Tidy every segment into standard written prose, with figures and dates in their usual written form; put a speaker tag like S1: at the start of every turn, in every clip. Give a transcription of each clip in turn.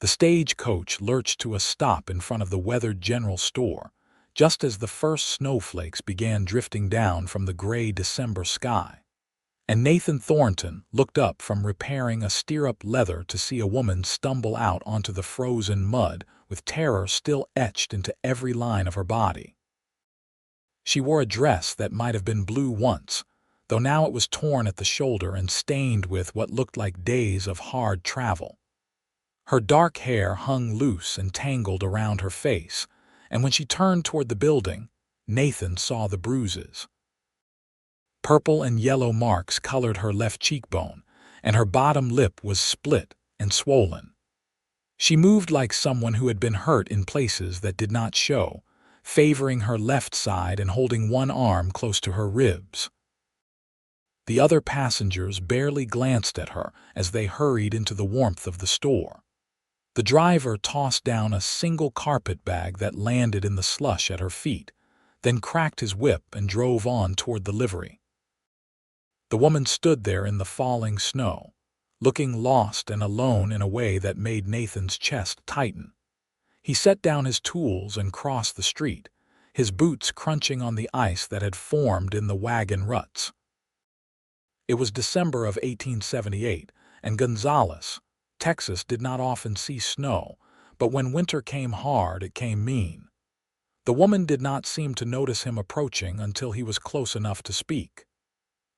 S1: The stagecoach lurched to a stop in front of the weathered general store, just as the first snowflakes began drifting down from the gray December sky. And Nathan Thornton looked up from repairing a stirrup leather to see a woman stumble out onto the frozen mud with terror still etched into every line of her body. She wore a dress that might have been blue once, though now it was torn at the shoulder and stained with what looked like days of hard travel. Her dark hair hung loose and tangled around her face, and when she turned toward the building, Nathan saw the bruises. Purple and yellow marks colored her left cheekbone, and her bottom lip was split and swollen. She moved like someone who had been hurt in places that did not show, favoring her left side and holding one arm close to her ribs. The other passengers barely glanced at her as they hurried into the warmth of the store. The driver tossed down a single carpet bag that landed in the slush at her feet, then cracked his whip and drove on toward the livery. The woman stood there in the falling snow, looking lost and alone in a way that made Nathan's chest tighten. He set down his tools and crossed the street, his boots crunching on the ice that had formed in the wagon ruts. It was December of 1878, and Gonzales, Texas did not often see snow, but when winter came hard, it came mean. The woman did not seem to notice him approaching until he was close enough to speak.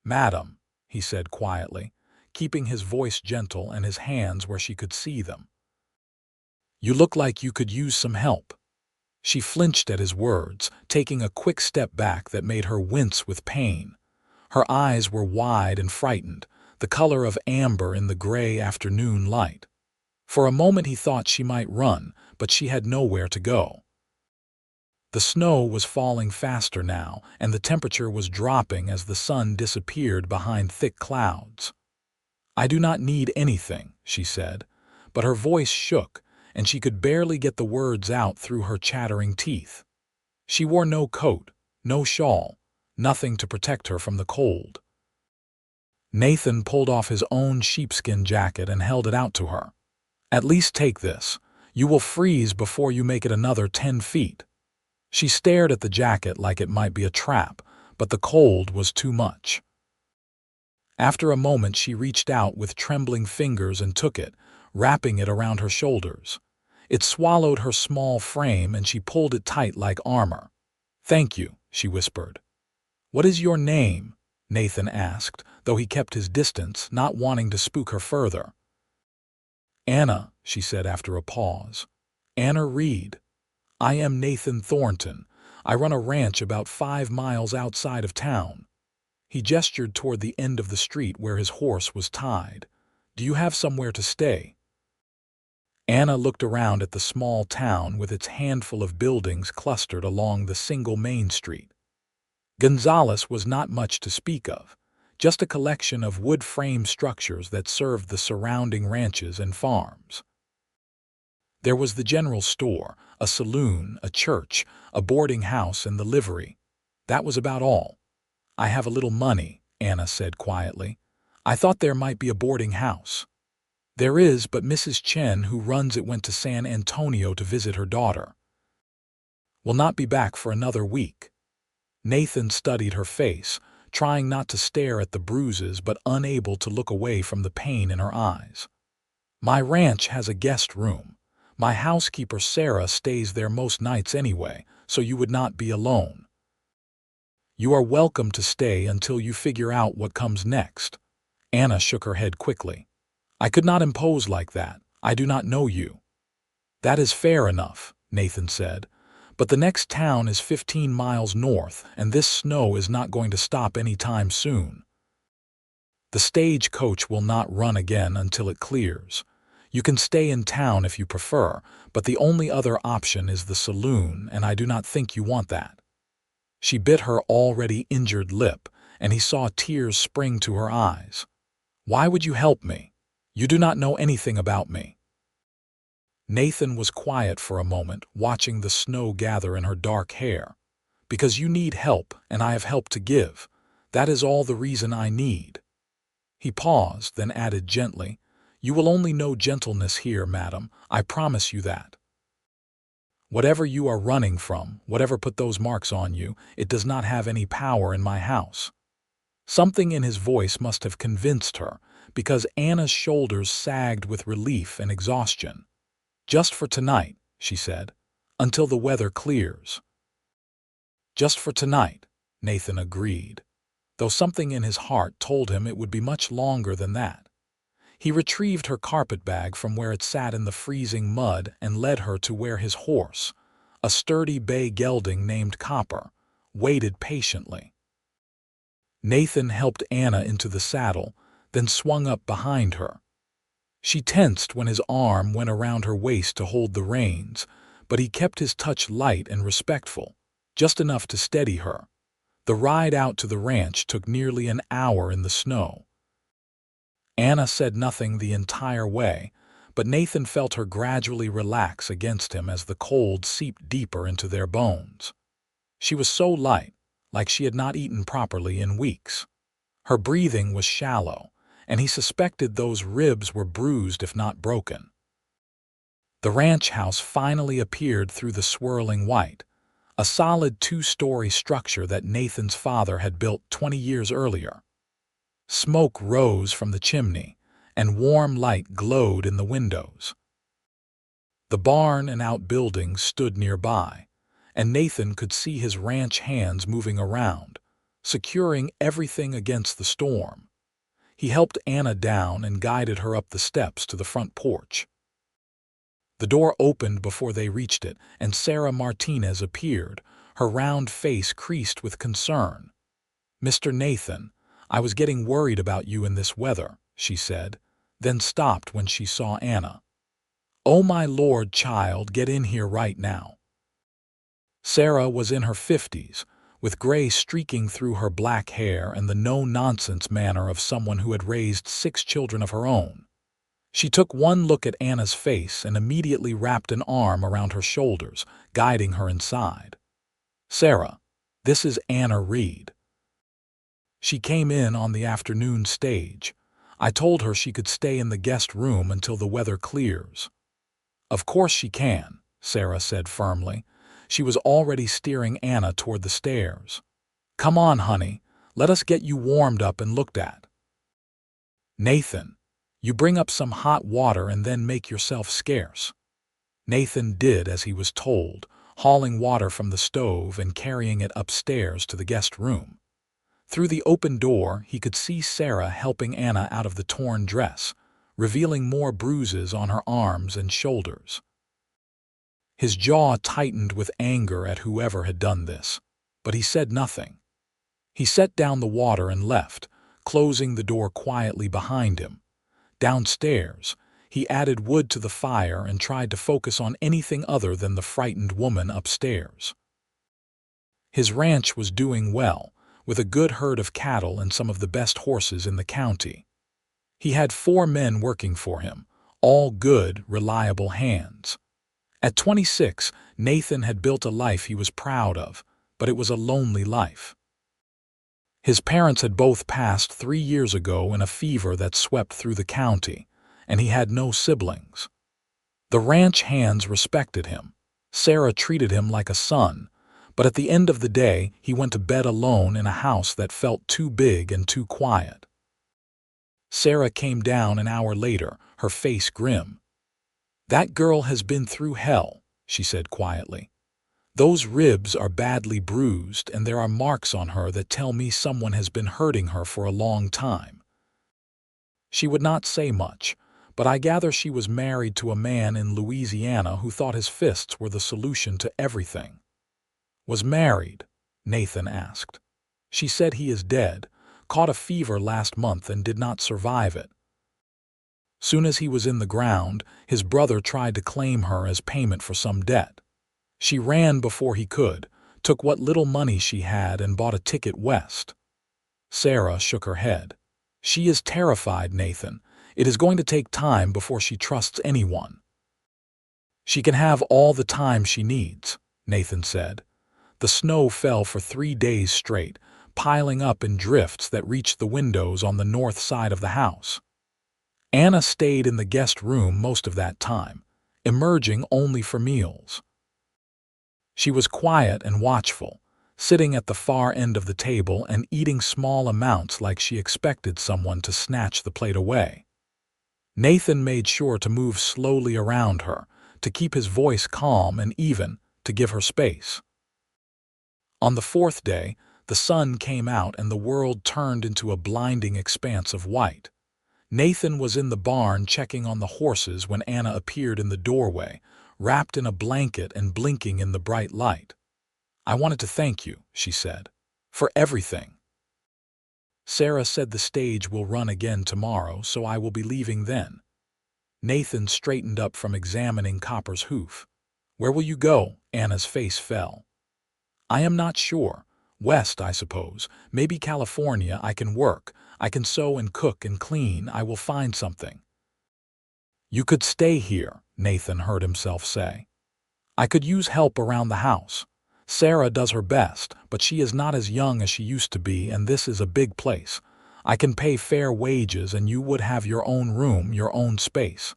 S1: "Madam," he said quietly, keeping his voice gentle and his hands where she could see them. "You look like you could use some help." She flinched at his words, taking a quick step back that made her wince with pain. Her eyes were wide and frightened, the color of amber in the gray afternoon light. For a moment he thought she might run, but she had nowhere to go. The snow was falling faster now, and the temperature was dropping as the sun disappeared behind thick clouds. "I do not need anything," she said, but her voice shook, and she could barely get the words out through her chattering teeth. She wore no coat, no shawl, nothing to protect her from the cold. Nathan pulled off his own sheepskin jacket and held it out to her. "At least take this. You will freeze before you make it another 10 feet. She stared at the jacket like it might be a trap, but the cold was too much. After a moment she reached out with trembling fingers and took it, wrapping it around her shoulders. It swallowed her small frame and she pulled it tight like armor. "Thank you," she whispered. "What is your name?" Nathan asked, though he kept his distance, not wanting to spook her further. "Anna," she said after a pause. "Anna Reid. I am Nathan Thornton. I run a ranch about 5 miles outside of town." He gestured toward the end of the street where his horse was tied. "Do you have somewhere to stay?" Anna looked around at the small town with its handful of buildings clustered along the single main street. Gonzales was not much to speak of, just a collection of wood-frame structures that served the surrounding ranches and farms. There was the general store, a saloon, a church, a boarding house, and the livery. That was about all. "I have a little money," Anna said quietly. "I thought there might be a boarding house." "There is, but Mrs. Chen, who runs it, went to San Antonio to visit her daughter. Will not be back for another week." Nathan studied her face, trying not to stare at the bruises but unable to look away from the pain in her eyes. "My ranch has a guest room. My housekeeper Sarah stays there most nights anyway, so you would not be alone. You are welcome to stay until you figure out what comes next." Anna shook her head quickly. "I could not impose like that. I do not know you." "That is fair enough," Nathan said. "But the next town is 15 miles north, and this snow is not going to stop any time soon. The stagecoach will not run again until it clears. You can stay in town if you prefer, but the only other option is the saloon, and I do not think you want that." She bit her already injured lip, and he saw tears spring to her eyes. "Why would you help me? You do not know anything about me." Nathan was quiet for a moment, watching the snow gather in her dark hair. "Because you need help, and I have help to give. That is all the reason I need." He paused, then added gently, You will only know gentleness here, madam, I promise you that. Whatever you are running from, whatever put those marks on you, it does not have any power in my house." Something in his voice must have convinced her, because Anna's shoulders sagged with relief and exhaustion. "Just for tonight," she said, "until the weather clears." "Just for tonight," Nathan agreed, though something in his heart told him it would be much longer than that. He retrieved her carpetbag from where it sat in the freezing mud and led her to where his horse, a sturdy bay gelding named Copper, waited patiently. Nathan helped Anna into the saddle, then swung up behind her. She tensed when his arm went around her waist to hold the reins, but he kept his touch light and respectful, just enough to steady her. The ride out to the ranch took nearly an hour in the snow. Anna said nothing the entire way, but Nathan felt her gradually relax against him as the cold seeped deeper into their bones. She was so light, like she had not eaten properly in weeks. Her breathing was shallow, and he suspected those ribs were bruised if not broken. The ranch house finally appeared through the swirling white, a solid 2-story structure that Nathan's father had built 20 years earlier. Smoke rose from the chimney, and warm light glowed in the windows. The barn and outbuildings stood nearby, and Nathan could see his ranch hands moving around, securing everything against the storm. He helped Anna down and guided her up the steps to the front porch. The door opened before they reached it, and Sarah Martinez appeared, her round face creased with concern. "Mr. Nathan, I was getting worried about you in this weather," she said, then stopped when she saw Anna. "Oh my Lord, child, get in here right now." Sarah was in her 50s, with gray streaking through her black hair and the no-nonsense manner of someone who had raised 6 children of her own. She took one look at Anna's face and immediately wrapped an arm around her shoulders, guiding her inside. "Sarah, this is Anna Reid. She came in on the afternoon stage. I told her she could stay in the guest room until the weather clears." "Of course she can," Sarah said firmly. She was already steering Anna toward the stairs. "Come on, honey, let us get you warmed up and looked at. Nathan, you bring up some hot water and then make yourself scarce." Nathan did as he was told, hauling water from the stove and carrying it upstairs to the guest room. Through the open door, he could see Sarah helping Anna out of the torn dress, revealing more bruises on her arms and shoulders. His jaw tightened with anger at whoever had done this, but he said nothing. He set down the water and left, closing the door quietly behind him. Downstairs, he added wood to the fire and tried to focus on anything other than the frightened woman upstairs. His ranch was doing well, with a good herd of cattle and some of the best horses in the county. He had 4 men working for him, all good, reliable hands. At 26, Nathan had built a life he was proud of, but it was a lonely life. His parents had both passed 3 years ago in a fever that swept through the county, and he had no siblings. The ranch hands respected him. Sarah treated him like a son, but at the end of the day, he went to bed alone in a house that felt too big and too quiet. Sarah came down an hour later, her face grim. "That girl has been through hell," she said quietly. "Those ribs are badly bruised and there are marks on her that tell me someone has been hurting her for a long time." She would not say much, but I gather she was married to a man in Louisiana who thought his fists were the solution to everything. "Was married?" Nathan asked. "She said he is dead, caught a fever last month and did not survive it. Soon as he was in the ground, his brother tried to claim her as payment for some debt. She ran before he could, took what little money she had and bought a ticket west." Sarah shook her head. "She is terrified, Nathan. It is going to take time before she trusts anyone." "She can have all the time she needs," Nathan said. The snow fell for 3 days straight, piling up in drifts that reached the windows on the north side of the house. Anna stayed in the guest room most of that time, emerging only for meals. She was quiet and watchful, sitting at the far end of the table and eating small amounts like she expected someone to snatch the plate away. Nathan made sure to move slowly around her, to keep his voice calm and even, to give her space. On the fourth day, the sun came out and the world turned into a blinding expanse of white. Nathan was in the barn checking on the horses when Anna appeared in the doorway, wrapped in a blanket and blinking in the bright light. "I wanted to thank you," she said, "for everything. Sarah said the stage will run again tomorrow, so I will be leaving then." Nathan straightened up from examining Copper's hoof. "Where will you go?" Anna's face fell. "I am not sure. West, I suppose. Maybe California. I can work. I can sew and cook and clean. I will find something." "You could stay here," Nathan heard himself say. "I could use help around the house. Sarah does her best, but she is not as young as she used to be, and this is a big place. I can pay fair wages and you would have your own room, your own space."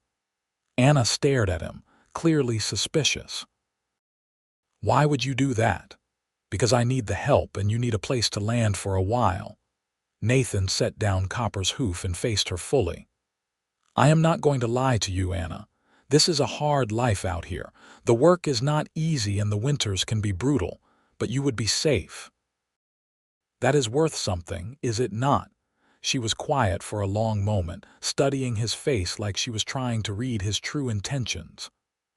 S1: Anna stared at him, clearly suspicious. "Why would you do that?" "Because I need the help and you need a place to land for a while." Nathan set down Copper's hoof and faced her fully. "I am not going to lie to you, Anna. This is a hard life out here. The work is not easy and the winters can be brutal, but you would be safe." "That is worth something, is it not?" She was quiet for a long moment, studying his face like she was trying to read his true intentions.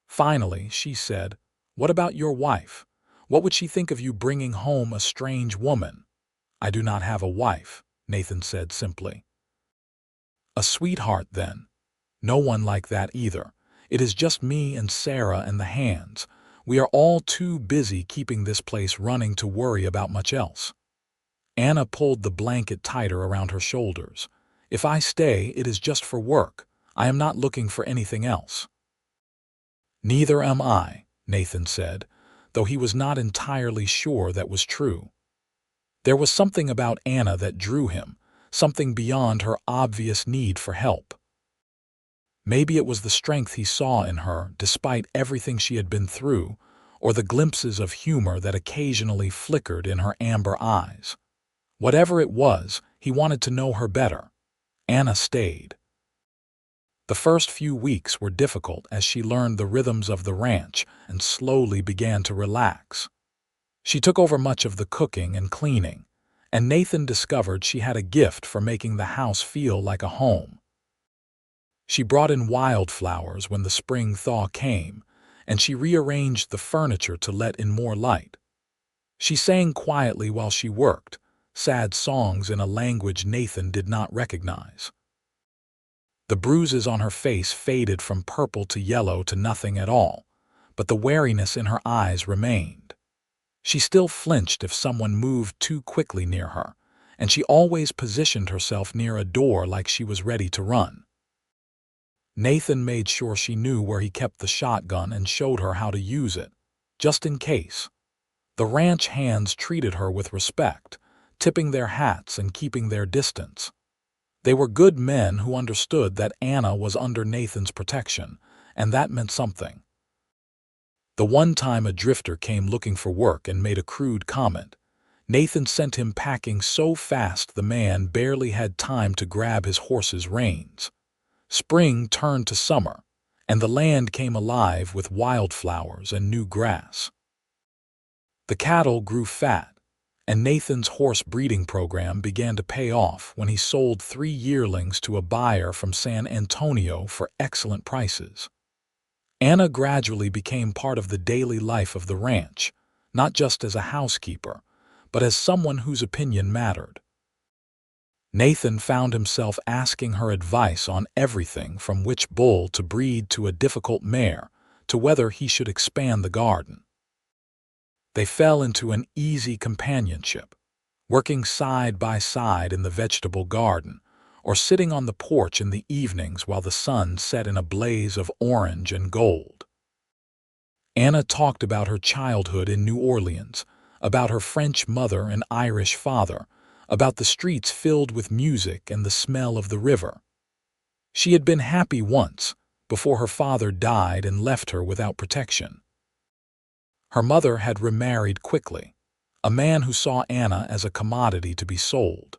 S1: Finally, she said, "What about your wife? What would she think of you bringing home a strange woman?" "I do not have a wife," Nathan said simply. "A sweetheart, then?" "No one like that either. It is just me and Sarah and the hands. We are all too busy keeping this place running to worry about much else." Anna pulled the blanket tighter around her shoulders. "If I stay, it is just for work. I am not looking for anything else." "Neither am I," Nathan said, though he was not entirely sure that was true. There was something about Anna that drew him, something beyond her obvious need for help. Maybe it was the strength he saw in her, despite everything she had been through, or the glimpses of humor that occasionally flickered in her amber eyes. Whatever it was, he wanted to know her better. Anna stayed. The first few weeks were difficult as she learned the rhythms of the ranch and slowly began to relax. She took over much of the cooking and cleaning, and Nathan discovered she had a gift for making the house feel like a home. She brought in wildflowers when the spring thaw came, and she rearranged the furniture to let in more light. She sang quietly while she worked, sad songs in a language Nathan did not recognize. The bruises on her face faded from purple to yellow to nothing at all, but the wariness in her eyes remained. She still flinched if someone moved too quickly near her, and she always positioned herself near a door like she was ready to run. Nathan made sure she knew where he kept the shotgun and showed her how to use it, just in case. The ranch hands treated her with respect, tipping their hats and keeping their distance. They were good men who understood that Anna was under Nathan's protection, and that meant something. The one time a drifter came looking for work and made a crude comment, Nathan sent him packing so fast the man barely had time to grab his horse's reins. Spring turned to summer, and the land came alive with wildflowers and new grass. The cattle grew fat, and Nathan's horse breeding program began to pay off when he sold 3 yearlings to a buyer from San Antonio for excellent prices. Anna gradually became part of the daily life of the ranch, not just as a housekeeper, but as someone whose opinion mattered. Nathan found himself asking her advice on everything from which bull to breed to a difficult mare, to whether he should expand the garden. They fell into an easy companionship, working side by side in the vegetable garden, or sitting on the porch in the evenings while the sun set in a blaze of orange and gold. Anna talked about her childhood in New Orleans, about her French mother and Irish father, about the streets filled with music and the smell of the river. She had been happy once, before her father died and left her without protection. Her mother had remarried quickly, a man who saw Anna as a commodity to be sold.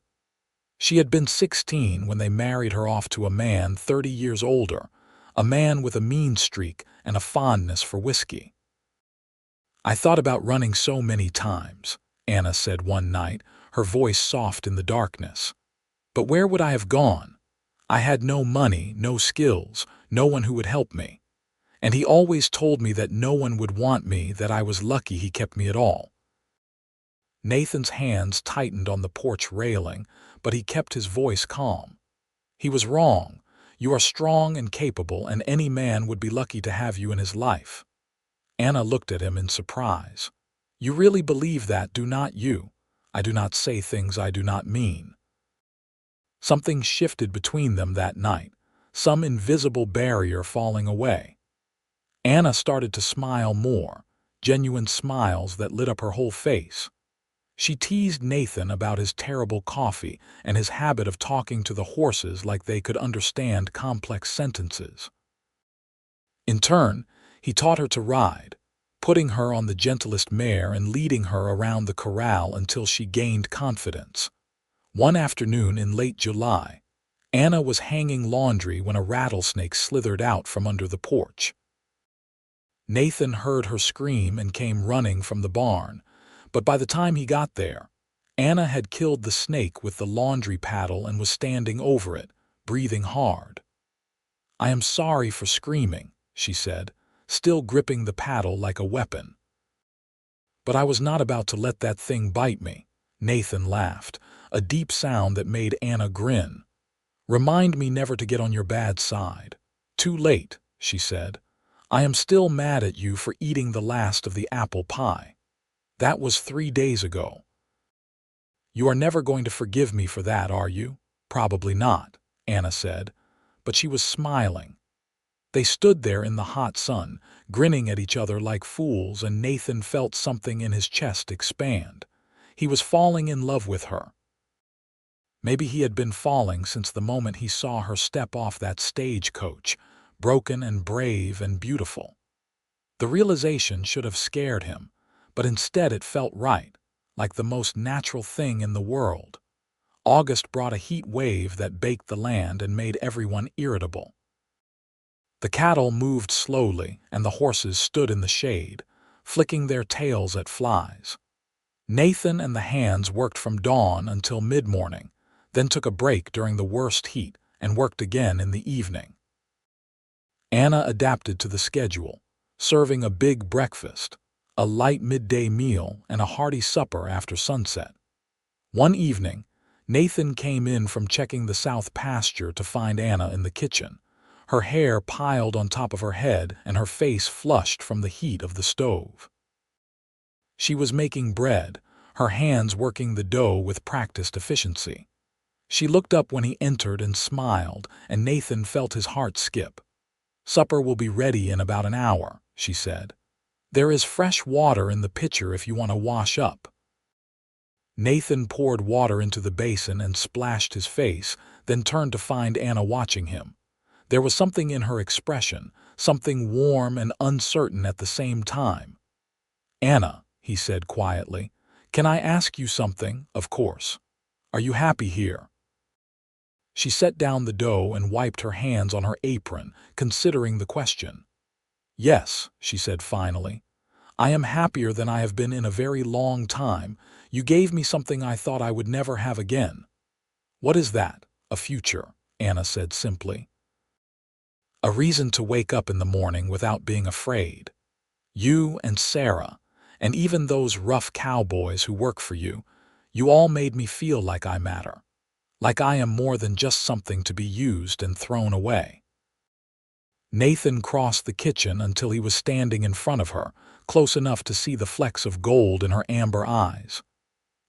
S1: She had been 16 when they married her off to a man 30 years older, a man with a mean streak and a fondness for whiskey. "I thought about running so many times," Anna said one night, her voice soft in the darkness. "But where would I have gone? I had no money, no skills, no one who would help me. And he always told me that no one would want me, that I was lucky he kept me at all." Nathan's hands tightened on the porch railing, but he kept his voice calm. "He was wrong. You are strong and capable, and any man would be lucky to have you in his life." Anna looked at him in surprise. "You really believe that, do not you? I do not say things I do not mean." Something shifted between them that night, some invisible barrier falling away. Anna started to smile more, genuine smiles that lit up her whole face. She teased Nathan about his terrible coffee and his habit of talking to the horses like they could understand complex sentences. In turn, he taught her to ride, putting her on the gentlest mare and leading her around the corral until she gained confidence. One afternoon in late July, Anna was hanging laundry when a rattlesnake slithered out from under the porch. Nathan heard her scream and came running from the barn, but by the time he got there, Anna had killed the snake with the laundry paddle and was standing over it, breathing hard. "I am sorry for screaming," she said, still gripping the paddle like a weapon. "But I was not about to let that thing bite me," Nathan laughed, a deep sound that made Anna grin. "Remind me never to get on your bad side." "Too late," she said. "I am still mad at you for eating the last of the apple pie. That was 3 days ago." "You are never going to forgive me for that, are you?" "Probably not," Anna said, but she was smiling. They stood there in the hot sun, grinning at each other like fools, and Nathan felt something in his chest expand. He was falling in love with her. Maybe he had been falling since the moment he saw her step off that stagecoach, broken and brave and beautiful. The realization should have scared him, but instead it felt right, like the most natural thing in the world. August brought a heat wave that baked the land and made everyone irritable. The cattle moved slowly, and the horses stood in the shade, flicking their tails at flies. Nathan and the hands worked from dawn until mid-morning, then took a break during the worst heat and worked again in the evening. Anna adapted to the schedule, serving a big breakfast, a light midday meal, and a hearty supper after sunset. One evening, Nathan came in from checking the south pasture to find Anna in the kitchen, her hair piled on top of her head and her face flushed from the heat of the stove. She was making bread, her hands working the dough with practiced efficiency. She looked up when he entered and smiled, and Nathan felt his heart skip. "Supper will be ready in about an hour," she said. "There is fresh water in the pitcher if you want to wash up." Nathan poured water into the basin and splashed his face, then turned to find Anna watching him. There was something in her expression, something warm and uncertain at the same time. "Anna," he said quietly, "can I ask you something?" "Of course. Are you happy here?" She set down the dough and wiped her hands on her apron, considering the question. "Yes," she said finally. "I am happier than I have been in a very long time. You gave me something I thought I would never have again." "What is that?" "A future," Anna said simply. "A reason to wake up in the morning without being afraid. You and Sarah, and even those rough cowboys who work for you, you all made me feel like I matter. Like I am more than just something to be used and thrown away." Nathan crossed the kitchen until he was standing in front of her, close enough to see the flecks of gold in her amber eyes.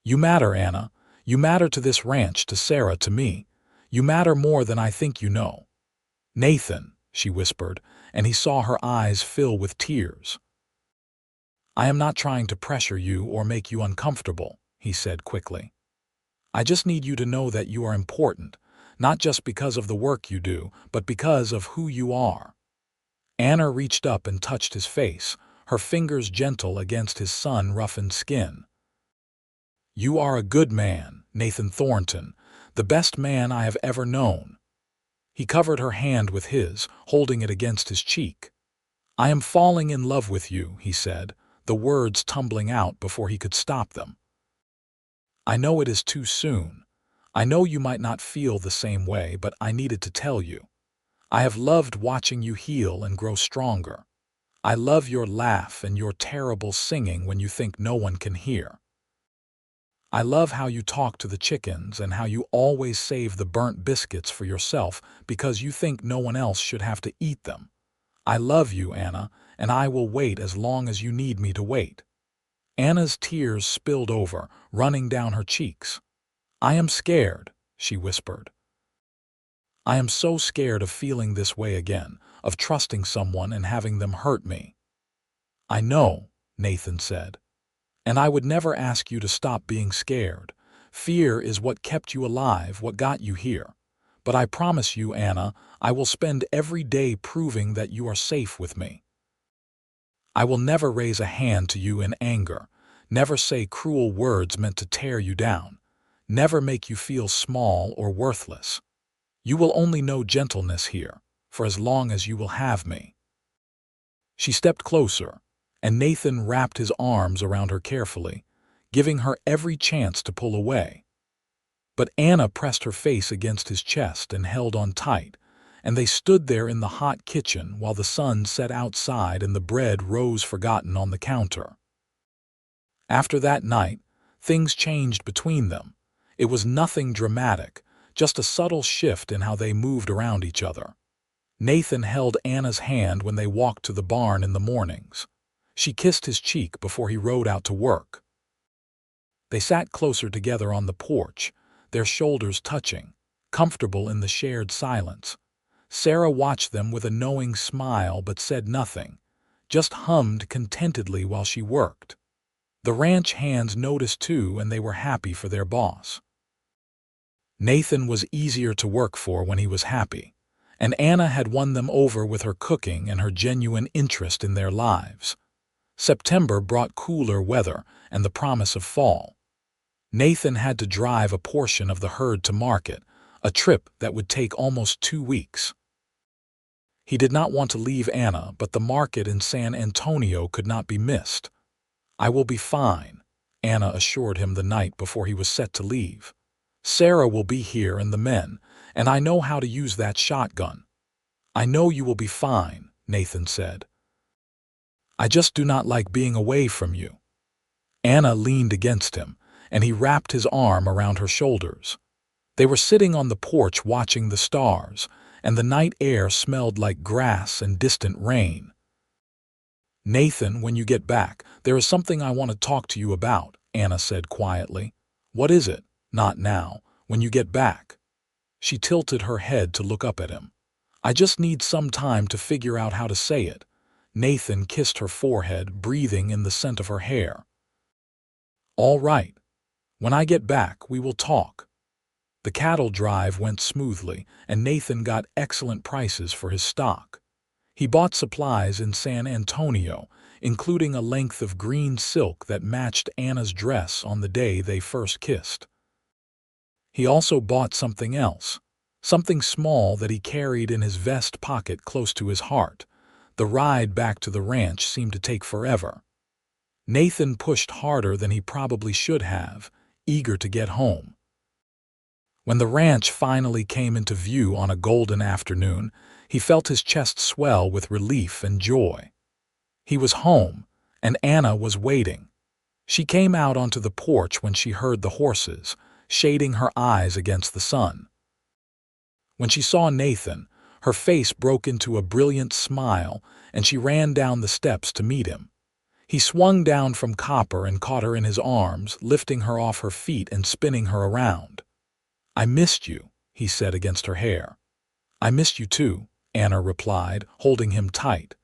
S1: "You matter, Anna. You matter to this ranch, to Sarah, to me. You matter more than I think you know." "Nathan," she whispered, and he saw her eyes fill with tears. "I am not trying to pressure you or make you uncomfortable," he said quickly. "I just need you to know that you are important, not just because of the work you do, but because of who you are. Anna reached up and touched his face, her fingers gentle against his sun-roughened skin. "You are a good man, Nathan Thornton, the best man I have ever known." He covered her hand with his, holding it against his cheek. "I am falling in love with you," he said, the words tumbling out before he could stop them. "I know it is too soon. I know you might not feel the same way, but I needed to tell you. I have loved watching you heal and grow stronger. I love your laugh and your terrible singing when you think no one can hear. I love how you talk to the chickens and how you always save the burnt biscuits for yourself because you think no one else should have to eat them. I love you, Anna, and I will wait as long as you need me to wait." Anna's tears spilled over, running down her cheeks. "I am scared," she whispered. "I am so scared of feeling this way again, of trusting someone and having them hurt me." "I know," Nathan said. "And I would never ask you to stop being scared. Fear is what kept you alive, what got you here. But I promise you, Anna, I will spend every day proving that you are safe with me. I will never raise a hand to you in anger, never say cruel words meant to tear you down, never make you feel small or worthless. You will only know gentleness here, for as long as you will have me." She stepped closer, and Nathan wrapped his arms around her carefully, giving her every chance to pull away. But Anna pressed her face against his chest and held on tight, and they stood there in the hot kitchen while the sun set outside and the bread rose forgotten on the counter. After that night, things changed between them. It was nothing dramatic, just a subtle shift in how they moved around each other. Nathan held Anna's hand when they walked to the barn in the mornings. She kissed his cheek before he rode out to work. They sat closer together on the porch, their shoulders touching, comfortable in the shared silence. Sarah watched them with a knowing smile but said nothing, just hummed contentedly while she worked. The ranch hands noticed too, and they were happy for their boss. Nathan was easier to work for when he was happy, and Anna had won them over with her cooking and her genuine interest in their lives. September brought cooler weather and the promise of fall. Nathan had to drive a portion of the herd to market, a trip that would take almost 2 weeks. He did not want to leave Anna, but the market in San Antonio could not be missed. "I will be fine," Anna assured him the night before he was set to leave. "Sarah will be here and the men, and I know how to use that shotgun." "I know you will be fine," Nathan said. "I just do not like being away from you." Anna leaned against him, and he wrapped his arm around her shoulders. They were sitting on the porch watching the stars, and the night air smelled like grass and distant rain. "Nathan, when you get back, there is something I want to talk to you about," Anna said quietly. "What is it?" "Not now, when you get back." She tilted her head to look up at him. "I just need some time to figure out how to say it." Nathan kissed her forehead, breathing in the scent of her hair. "All right. When I get back, we will talk." The cattle drive went smoothly, and Nathan got excellent prices for his stock. He bought supplies in San Antonio, including a length of green silk that matched Anna's dress on the day they first kissed. He also bought something else, something small that he carried in his vest pocket close to his heart. The ride back to the ranch seemed to take forever. Nathan pushed harder than he probably should have, eager to get home. When the ranch finally came into view on a golden afternoon, he felt his chest swell with relief and joy. He was home, and Anna was waiting. She came out onto the porch when she heard the horses, shading her eyes against the sun. When she saw Nathan, her face broke into a brilliant smile, and she ran down the steps to meet him. He swung down from copper and caught her in his arms, lifting her off her feet and spinning her around. "I missed you," he said against her hair. "I missed you too," Anna replied, holding him tight.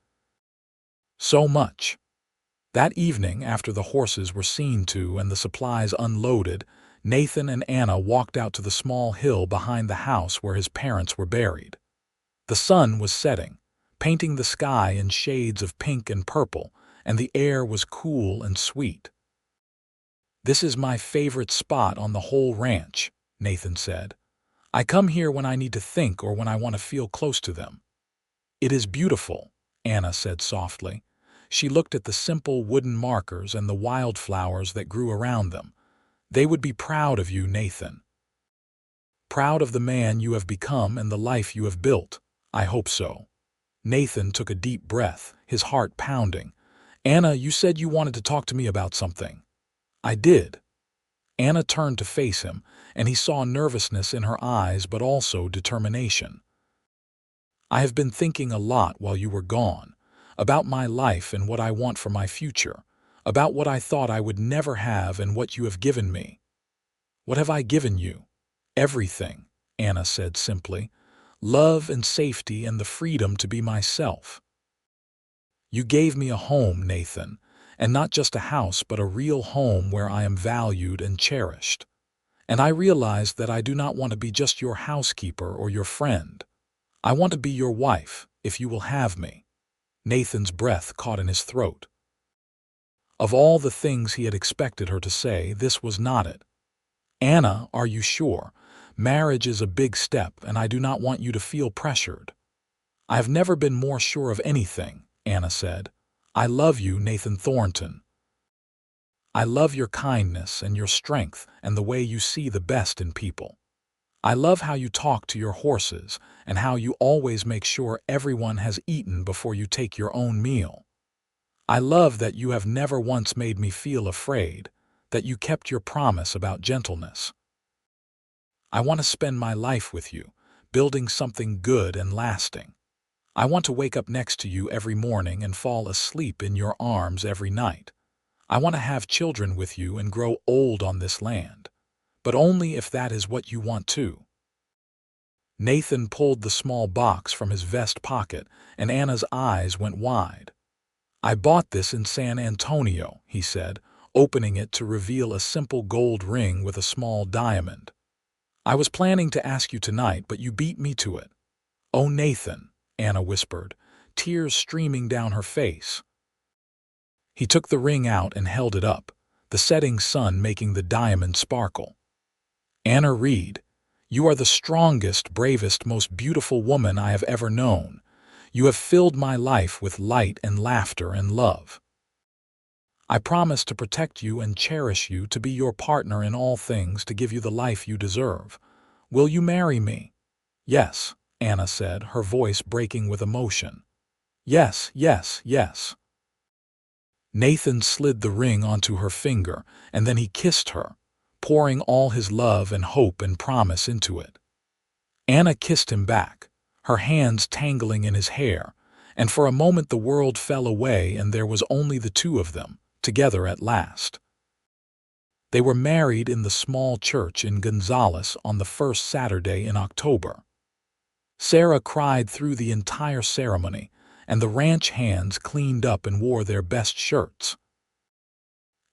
S1: "So much." That evening, after the horses were seen to and the supplies unloaded, Nathan and Anna walked out to the small hill behind the house where his parents were buried. The sun was setting, painting the sky in shades of pink and purple, and the air was cool and sweet. "This is my favorite spot on the whole ranch," Nathan said. "I come here when I need to think or when I want to feel close to them." "It is beautiful," Anna said softly. She looked at the simple wooden markers and the wildflowers that grew around them. "They would be proud of you, Nathan. Proud of the man you have become and the life you have built. I hope so." Nathan took a deep breath, his heart pounding. "Anna, you said you wanted to talk to me about something." "I did." Anna turned to face him, and he saw nervousness in her eyes but also determination. "I have been thinking a lot while you were gone, about my life and what I want for my future, about what I thought I would never have and what you have given me." "What have I given you?" "Everything," Anna said simply. "Love and safety and the freedom to be myself." "You gave me a home, Nathan, and not just a house but a real home where I am valued and cherished. And I realized that I do not want to be just your housekeeper or your friend. I want to be your wife, if you will have me." Nathan's breath caught in his throat. Of all the things he had expected her to say, this was not it. "Anna, are you sure? Marriage is a big step, and I do not want you to feel pressured." "I have never been more sure of anything," Anna said. "I love you, Nathan Thornton. I love your kindness and your strength and the way you see the best in people. I love how you talk to your horses and how you always make sure everyone has eaten before you take your own meal. I love that you have never once made me feel afraid, that you kept your promise about gentleness. I want to spend my life with you, building something good and lasting. I want to wake up next to you every morning and fall asleep in your arms every night. I want to have children with you and grow old on this land, but only if that is what you want too." Nathan pulled the small box from his vest pocket, and Anna's eyes went wide. "I bought this in San Antonio," he said, opening it to reveal a simple gold ring with a small diamond. "I was planning to ask you tonight, but you beat me to it." "Oh, Nathan," Anna whispered, tears streaming down her face. He took the ring out and held it up, the setting sun making the diamond sparkle. "Anna Reid, you are the strongest, bravest, most beautiful woman I have ever known. You have filled my life with light and laughter and love. I promise to protect you and cherish you, to be your partner in all things, to give you the life you deserve. Will you marry me?" "Yes," Anna said, her voice breaking with emotion. "Yes, yes, yes." Nathan slid the ring onto her finger, and then he kissed her, pouring all his love and hope and promise into it. Anna kissed him back, her hands tangling in his hair, and for a moment the world fell away and there was only the two of them, together at last. They were married in the small church in Gonzales on the first Saturday in October. Sarah cried through the entire ceremony, and the ranch hands cleaned up and wore their best shirts.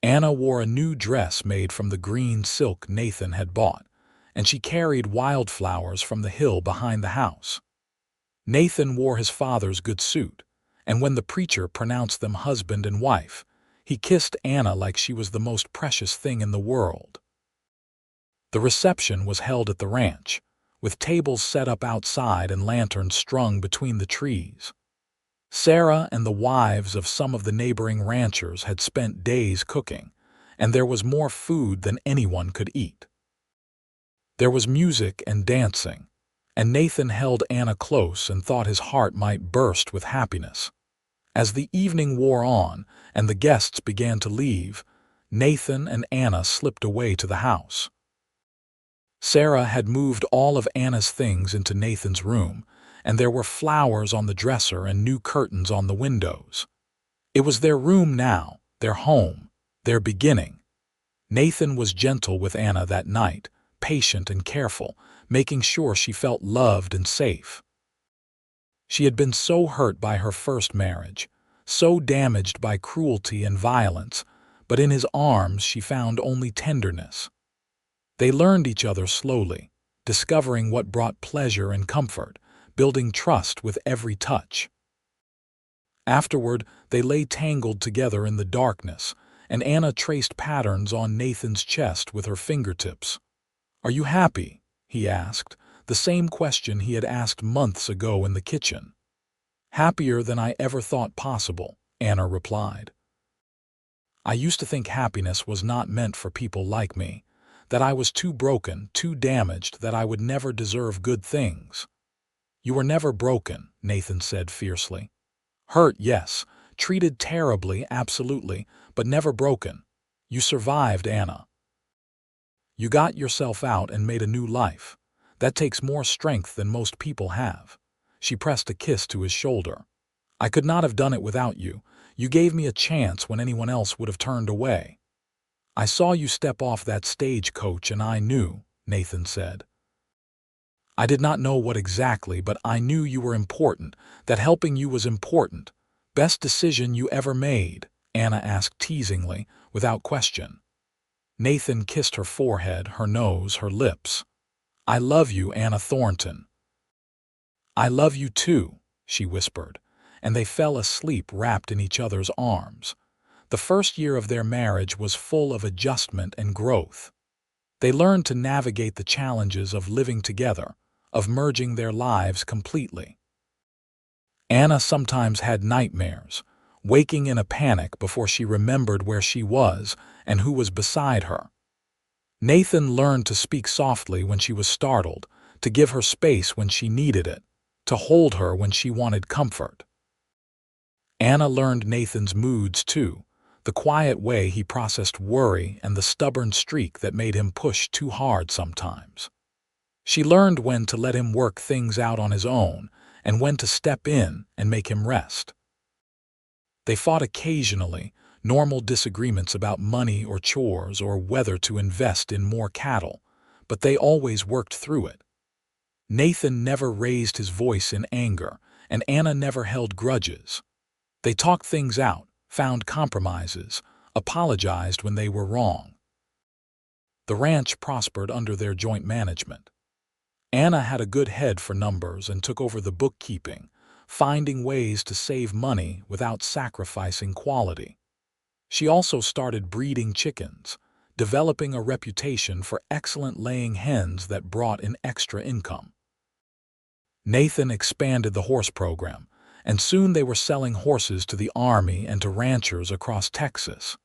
S1: Anna wore a new dress made from the green silk Nathan had bought, and she carried wildflowers from the hill behind the house. Nathan wore his father's good suit, and when the preacher pronounced them husband and wife, he kissed Anna like she was the most precious thing in the world. The reception was held at the ranch, with tables set up outside and lanterns strung between the trees. Sarah and the wives of some of the neighboring ranchers had spent days cooking, and there was more food than anyone could eat. There was music and dancing, and Nathan held Anna close and thought his heart might burst with happiness. As the evening wore on and the guests began to leave, Nathan and Anna slipped away to the house. Sarah had moved all of Anna's things into Nathan's room, and there were flowers on the dresser and new curtains on the windows. It was their room now, their home, their beginning. Nathan was gentle with Anna that night, patient and careful, making sure she felt loved and safe. She had been so hurt by her first marriage, so damaged by cruelty and violence, but in his arms she found only tenderness. They learned each other slowly, discovering what brought pleasure and comfort, building trust with every touch. Afterward, they lay tangled together in the darkness, and Anna traced patterns on Nathan's chest with her fingertips. "Are you happy?" he asked, the same question he had asked months ago in the kitchen. "Happier than I ever thought possible," Anna replied. "I used to think happiness was not meant for people like me, that I was too broken, too damaged, that I would never deserve good things." "You were never broken," Nathan said fiercely. "Hurt, yes. Treated terribly, absolutely, but never broken. You survived, Anna. You got yourself out and made a new life. That takes more strength than most people have." She pressed a kiss to his shoulder. "I could not have done it without you. You gave me a chance when anyone else would have turned away." "I saw you step off that stagecoach and I knew," Nathan said. "I did not know what exactly, but I knew you were important, that helping you was important. Best decision you ever made?" Anna asked teasingly, without question. Nathan kissed her forehead, her nose, her lips. "I love you, Anna Thornton." "I love you too," she whispered, and they fell asleep wrapped in each other's arms. The first year of their marriage was full of adjustment and growth. They learned to navigate the challenges of living together, of merging their lives completely. Anna sometimes had nightmares, waking in a panic before she remembered where she was and who was beside her. Nathan learned to speak softly when she was startled, to give her space when she needed it, to hold her when she wanted comfort. Anna learned Nathan's moods too, the quiet way he processed worry and the stubborn streak that made him push too hard sometimes. She learned when to let him work things out on his own and when to step in and make him rest. They fought occasionally, normal disagreements about money or chores or whether to invest in more cattle, but they always worked through it. Nathan never raised his voice in anger, and Anna never held grudges. They talked things out, found compromises, apologized when they were wrong. The ranch prospered under their joint management. Anna had a good head for numbers and took over the bookkeeping, finding ways to save money without sacrificing quality. She also started breeding chickens, developing a reputation for excellent laying hens that brought in extra income. Nathan expanded the horse program, and soon they were selling horses to the army and to ranchers across Texas.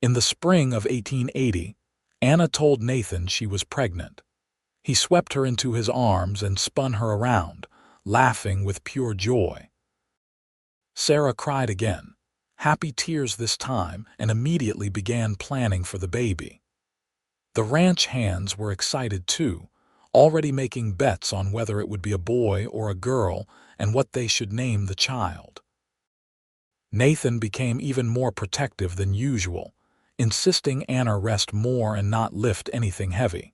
S1: In the spring of 1880, Anna told Nathan she was pregnant. He swept her into his arms and spun her around, laughing with pure joy. Sarah cried again, happy tears this time, and immediately began planning for the baby. The ranch hands were excited too, already making bets on whether it would be a boy or a girl and what they should name the child. Nathan became even more protective than usual, insisting Anna rest more and not lift anything heavy.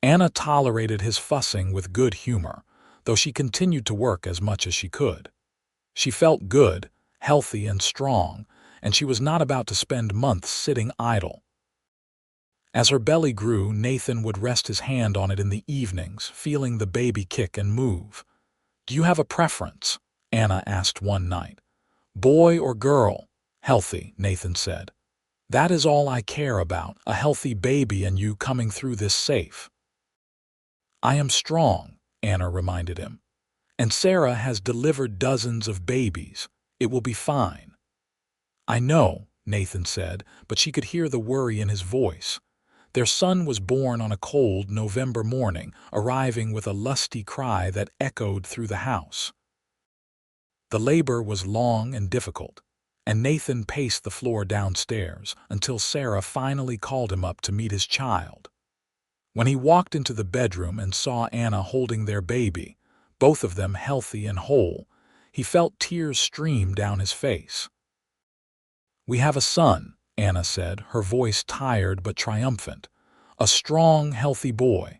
S1: Anna tolerated his fussing with good humor, though she continued to work as much as she could. She felt good, healthy, and strong, and she was not about to spend months sitting idle. As her belly grew, Nathan would rest his hand on it in the evenings, feeling the baby kick and move. "Do you have a preference?" Anna asked one night. "Boy or girl?" "Healthy," Nathan said. "That is all I care about, a healthy baby and you coming through this safe." "I am strong," Anna reminded him. "And Sarah has delivered dozens of babies. It will be fine." "I know," Nathan said, but she could hear the worry in his voice. Their son was born on a cold November morning, arriving with a lusty cry that echoed through the house. The labor was long and difficult, and Nathan paced the floor downstairs until Sarah finally called him up to meet his child. When he walked into the bedroom and saw Anna holding their baby, both of them healthy and whole, he felt tears stream down his face. "We have a son," Anna said, her voice tired but triumphant. "A strong, healthy boy."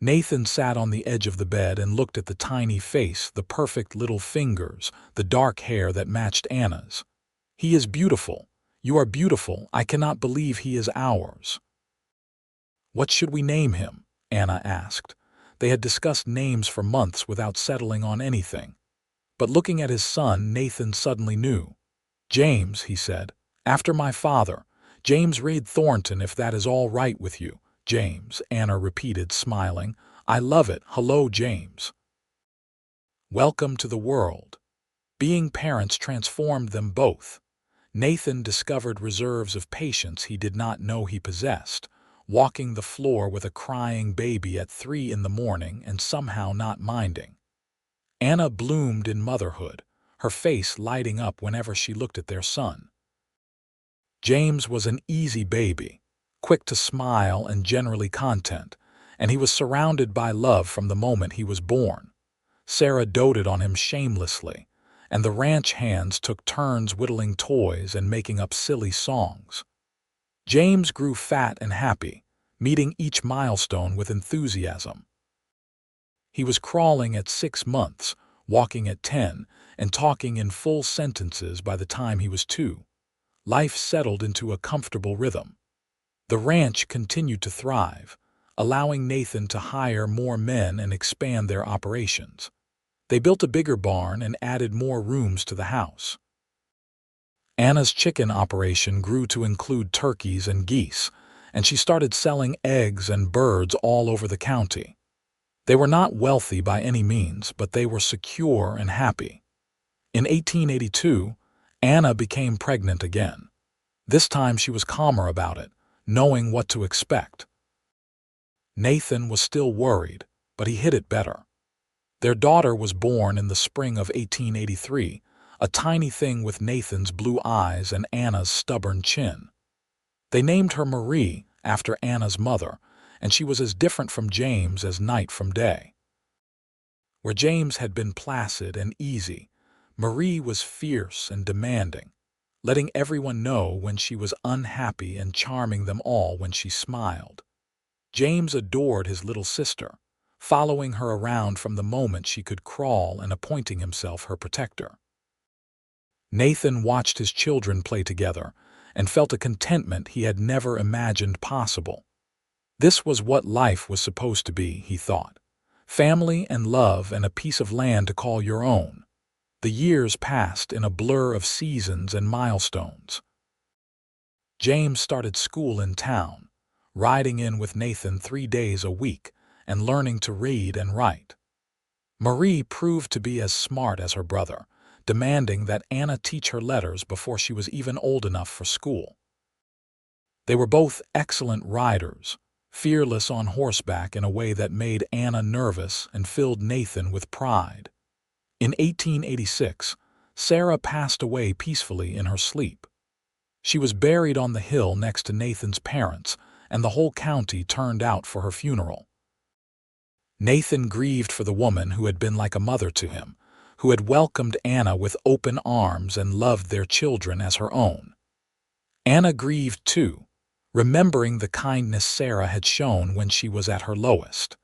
S1: Nathan sat on the edge of the bed and looked at the tiny face, the perfect little fingers, the dark hair that matched Anna's. "He is beautiful. You are beautiful. I cannot believe he is ours." "What should we name him?" Anna asked. They had discussed names for months without settling on anything. But looking at his son, Nathan suddenly knew. "James," he said, "after my father. James Reid Thornton, if that is all right with you." "James," Anna repeated, smiling. "I love it. Hello, James." Welcome to the world. Being parents transformed them both. Nathan discovered reserves of patience he did not know he possessed, walking the floor with a crying baby at 3 in the morning and somehow not minding. Anna bloomed in motherhood, her face lighting up whenever she looked at their son. James was an easy baby, quick to smile and generally content, and he was surrounded by love from the moment he was born. Sarah doted on him shamelessly, and the ranch hands took turns whittling toys and making up silly songs. James grew fat and happy, meeting each milestone with enthusiasm. He was crawling at 6 months, walking at 10, and talking in full sentences by the time he was 2. Life settled into a comfortable rhythm. The ranch continued to thrive, allowing Nathan to hire more men and expand their operations. They built a bigger barn and added more rooms to the house. Anna's chicken operation grew to include turkeys and geese, and she started selling eggs and birds all over the county. They were not wealthy by any means, but they were secure and happy. In 1882, Anna became pregnant again. This time she was calmer about it, knowing what to expect. Nathan was still worried, but he hid it better. Their daughter was born in the spring of 1883, a tiny thing with Nathan's blue eyes and Anna's stubborn chin. They named her Marie after Anna's mother, and she was as different from James as night from day. Where James had been placid and easy, Marie was fierce and demanding, letting everyone know when she was unhappy and charming them all when she smiled. James adored his little sister, following her around from the moment she could crawl and appointing himself her protector. Nathan watched his children play together and felt a contentment he had never imagined possible. This was what life was supposed to be, he thought. Family and love and a piece of land to call your own. The years passed in a blur of seasons and milestones. James started school in town, riding in with Nathan 3 days a week and learning to read and write. Marie proved to be as smart as her brother, demanding that Anna teach her letters before she was even old enough for school. They were both excellent riders, fearless on horseback in a way that made Anna nervous and filled Nathan with pride. In 1886, Sarah passed away peacefully in her sleep. She was buried on the hill next to Nathan's parents, and the whole county turned out for her funeral. Nathan grieved for the woman who had been like a mother to him, who had welcomed Anna with open arms and loved their children as her own. Anna grieved too, remembering the kindness Sarah had shown when she was at her lowest.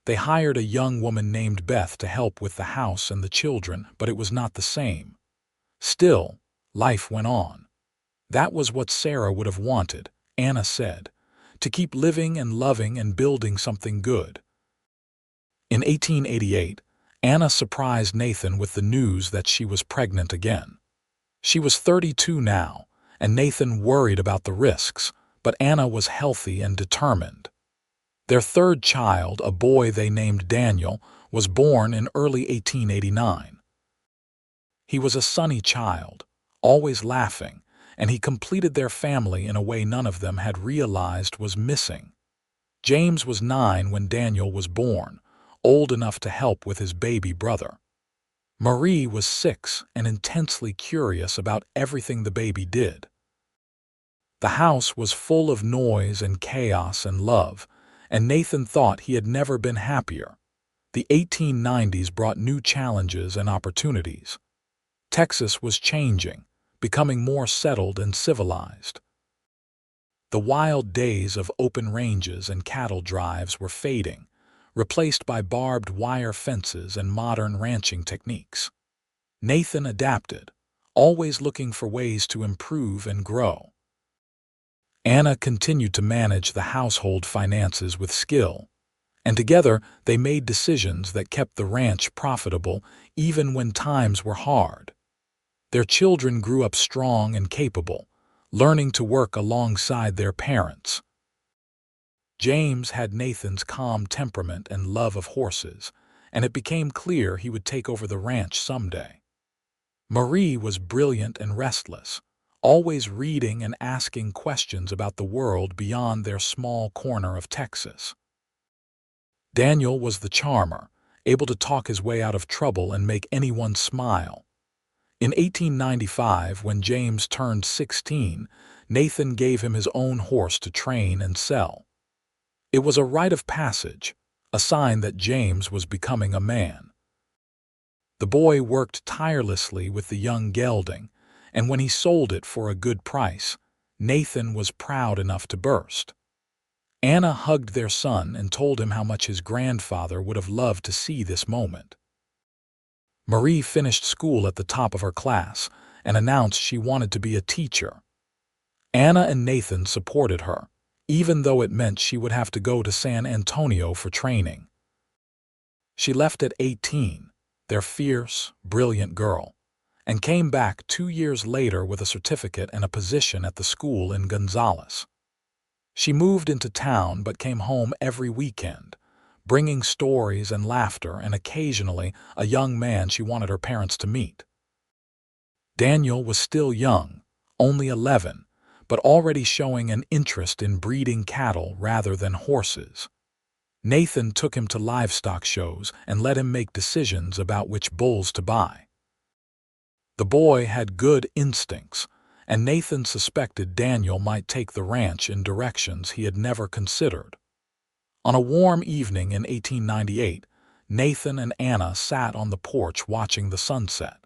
S1: They hired a young woman named Beth to help with the house and the children, but it was not the same. Still, life went on. That was what Sarah would have wanted, Anna said, to keep living and loving and building something good. In 1888, Anna surprised Nathan with the news that she was pregnant again. She was 32 now, and Nathan worried about the risks, but Anna was healthy and determined. Their third child, a boy they named Daniel, was born in early 1889. He was a sunny child, always laughing, and he completed their family in a way none of them had realized was missing. James was 9 when Daniel was born, old enough to help with his baby brother. Marie was 6 and intensely curious about everything the baby did. The house was full of noise and chaos and love, and Nathan thought he had never been happier. The 1890s brought new challenges and opportunities. Texas was changing, becoming more settled and civilized. The wild days of open ranges and cattle drives were fading, replaced by barbed wire fences and modern ranching techniques. Nathan adapted, always looking for ways to improve and grow. Anna continued to manage the household finances with skill, and together they made decisions that kept the ranch profitable even when times were hard. Their children grew up strong and capable, learning to work alongside their parents. James had Nathan's calm temperament and love of horses, and it became clear he would take over the ranch someday. Marie was brilliant and restless, always reading and asking questions about the world beyond their small corner of Texas. Daniel was the charmer, able to talk his way out of trouble and make anyone smile. In 1895, when James turned 16, Nathan gave him his own horse to train and sell. It was a rite of passage, a sign that James was becoming a man. The boy worked tirelessly with the young gelding, and when he sold it for a good price, Nathan was proud enough to burst. Anna hugged their son and told him how much his grandfather would have loved to see this moment. Marie finished school at the top of her class and announced she wanted to be a teacher. Anna and Nathan supported her, even though it meant she would have to go to San Antonio for training. She left at 18, their fierce, brilliant girl, and came back 2 years later with a certificate and a position at the school in Gonzales. She moved into town but came home every weekend, bringing stories and laughter and occasionally a young man she wanted her parents to meet. Daniel was still young, only 11, but already showing an interest in breeding cattle rather than horses. Nathan took him to livestock shows and let him make decisions about which bulls to buy. The boy had good instincts, and Nathan suspected Daniel might take the ranch in directions he had never considered. On a warm evening in 1898, Nathan and Anna sat on the porch watching the sunset.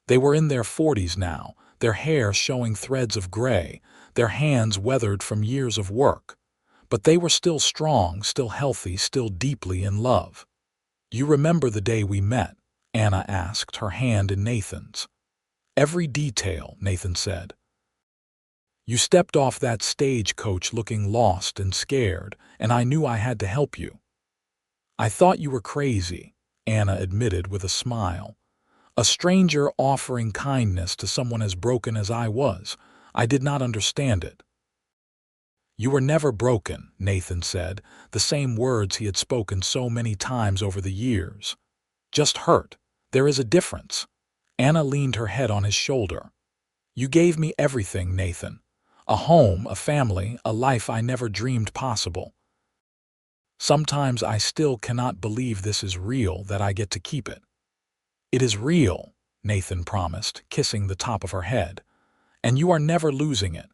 S1: They were in their 40s now, their hair showing threads of gray, their hands weathered from years of work. But they were still strong, still healthy, still deeply in love. "You remember the day we met?" Anna asked, her hand in Nathan's. "Every detail," Nathan said. "You stepped off that stagecoach looking lost and scared, and I knew I had to help you." "I thought you were crazy," Anna admitted with a smile. "A stranger offering kindness to someone as broken as I was. I did not understand it." "You were never broken," Nathan said, the same words he had spoken so many times over the years. "Just hurt. There is a difference." Anna leaned her head on his shoulder. "You gave me everything, Nathan. A home, a family, a life I never dreamed possible. Sometimes I still cannot believe this is real, that I get to keep it." "It is real," Nathan promised, kissing the top of her head. "And you are never losing it.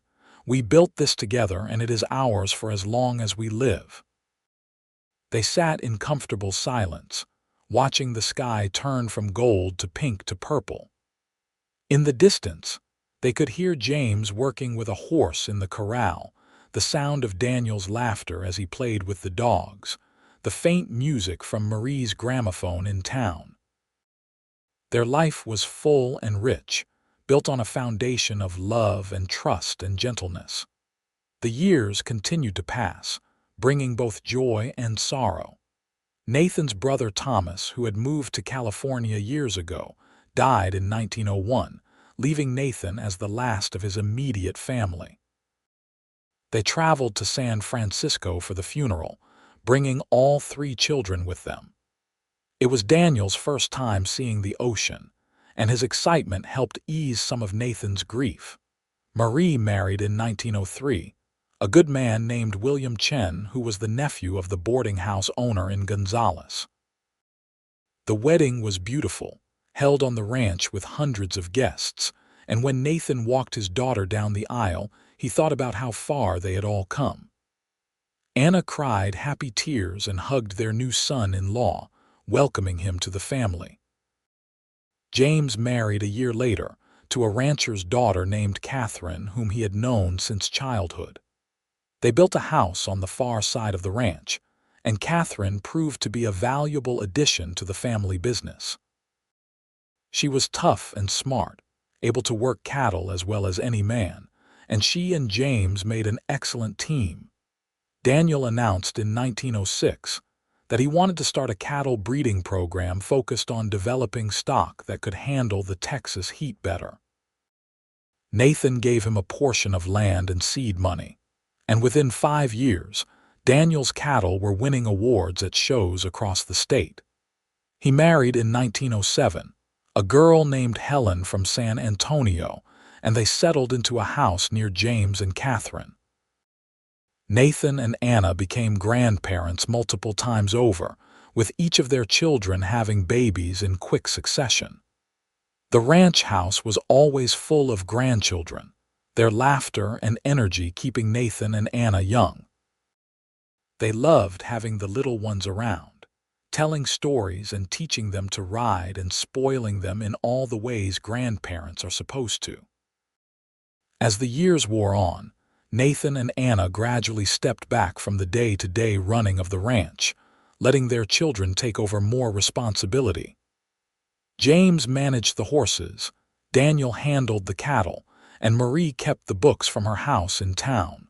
S1: We built this together, and it is ours for as long as we live." They sat in comfortable silence, watching the sky turn from gold to pink to purple. In the distance, they could hear James working with a horse in the corral, the sound of Daniel's laughter as he played with the dogs, the faint music from Marie's gramophone in town. Their life was full and rich, built on a foundation of love and trust and gentleness. The years continued to pass, bringing both joy and sorrow. Nathan's brother Thomas, who had moved to California years ago, died in 1901, leaving Nathan as the last of his immediate family. They traveled to San Francisco for the funeral, bringing all 3 children with them. It was Daniel's first time seeing the ocean, and his excitement helped ease some of Nathan's grief. Marie married in 1903, a good man named William Chen, who was the nephew of the boarding house owner in Gonzales. The wedding was beautiful, held on the ranch with hundreds of guests, and when Nathan walked his daughter down the aisle, he thought about how far they had all come. Anna cried happy tears and hugged their new son-in-law, welcoming him to the family. James married a year later to a rancher's daughter named Catherine, whom he had known since childhood. They built a house on the far side of the ranch, and Catherine proved to be a valuable addition to the family business. She was tough and smart, able to work cattle as well as any man, and she and James made an excellent team. Daniel announced in 1906 that he wanted to start a cattle breeding program focused on developing stock that could handle the Texas heat better. Nathan gave him a portion of land and seed money, and within 5 years, Daniel's cattle were winning awards at shows across the state. He married in 1907 a girl named Helen from San Antonio, and they settled into a house near James and Catherine. Nathan and Anna became grandparents multiple times over, with each of their children having babies in quick succession. The ranch house was always full of grandchildren, their laughter and energy keeping Nathan and Anna young. They loved having the little ones around, telling stories and teaching them to ride and spoiling them in all the ways grandparents are supposed to. As the years wore on, Nathan and Anna gradually stepped back from the day-to-day running of the ranch, letting their children take over more responsibility. James managed the horses, Daniel handled the cattle, and Marie kept the books from her house in town.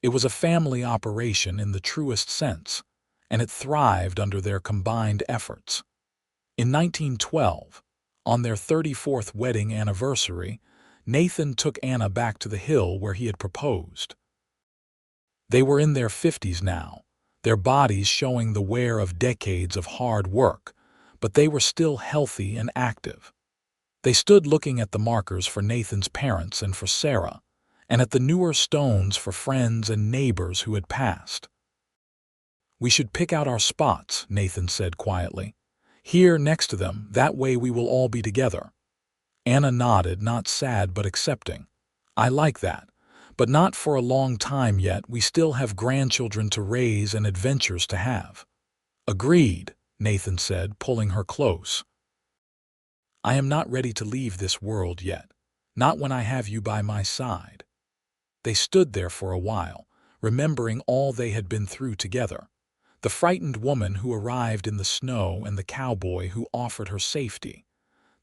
S1: It was a family operation in the truest sense, and it thrived under their combined efforts. In 1912, on their 34th wedding anniversary, Nathan took Anna back to the hill where he had proposed. They were in their 50s now, their bodies showing the wear of decades of hard work, but they were still healthy and active. They stood looking at the markers for Nathan's parents and for Sarah, and at the newer stones for friends and neighbors who had passed. "We should pick out our spots," Nathan said quietly. "Here next to them, that way we will all be together." Anna nodded, not sad but accepting. "I like that, but not for a long time yet. We still have grandchildren to raise and adventures to have." "Agreed," Nathan said, pulling her close. "I am not ready to leave this world yet, not when I have you by my side." They stood there for a while, remembering all they had been through together. The frightened woman who arrived in the snow and the cowboy who offered her safety.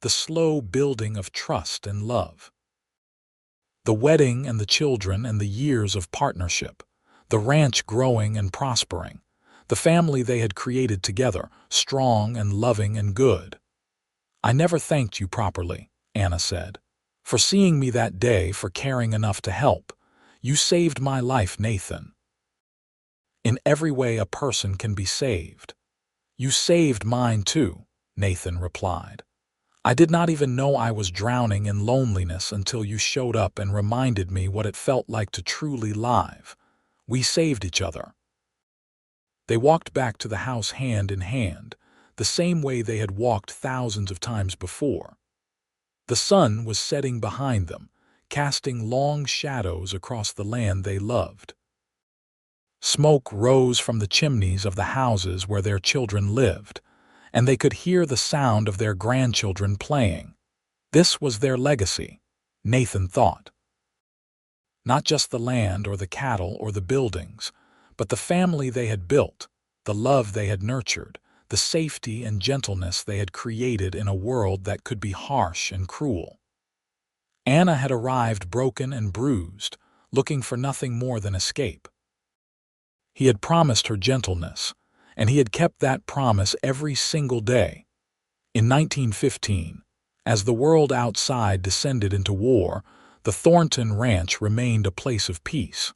S1: The slow building of trust and love. The wedding and the children and the years of partnership. The ranch growing and prospering. The family they had created together, strong and loving and good. "I never thanked you properly," Anna said, "for seeing me that day, for caring enough to help. You saved my life, Nathan." "In every way a person can be saved." "You saved mine too," Nathan replied. "I did not even know I was drowning in loneliness until you showed up and reminded me what it felt like to truly live. We saved each other." They walked back to the house hand in hand, the same way they had walked thousands of times before. The sun was setting behind them, casting long shadows across the land they loved. Smoke rose from the chimneys of the houses where their children lived, and they could hear the sound of their grandchildren playing. This was their legacy, Nathan thought. Not just the land or the cattle or the buildings, but the family they had built, the love they had nurtured, the safety and gentleness they had created in a world that could be harsh and cruel. Anna had arrived broken and bruised, looking for nothing more than escape. He had promised her gentleness, and he had kept that promise every single day. In 1915, as the world outside descended into war, the Thornton Ranch remained a place of peace.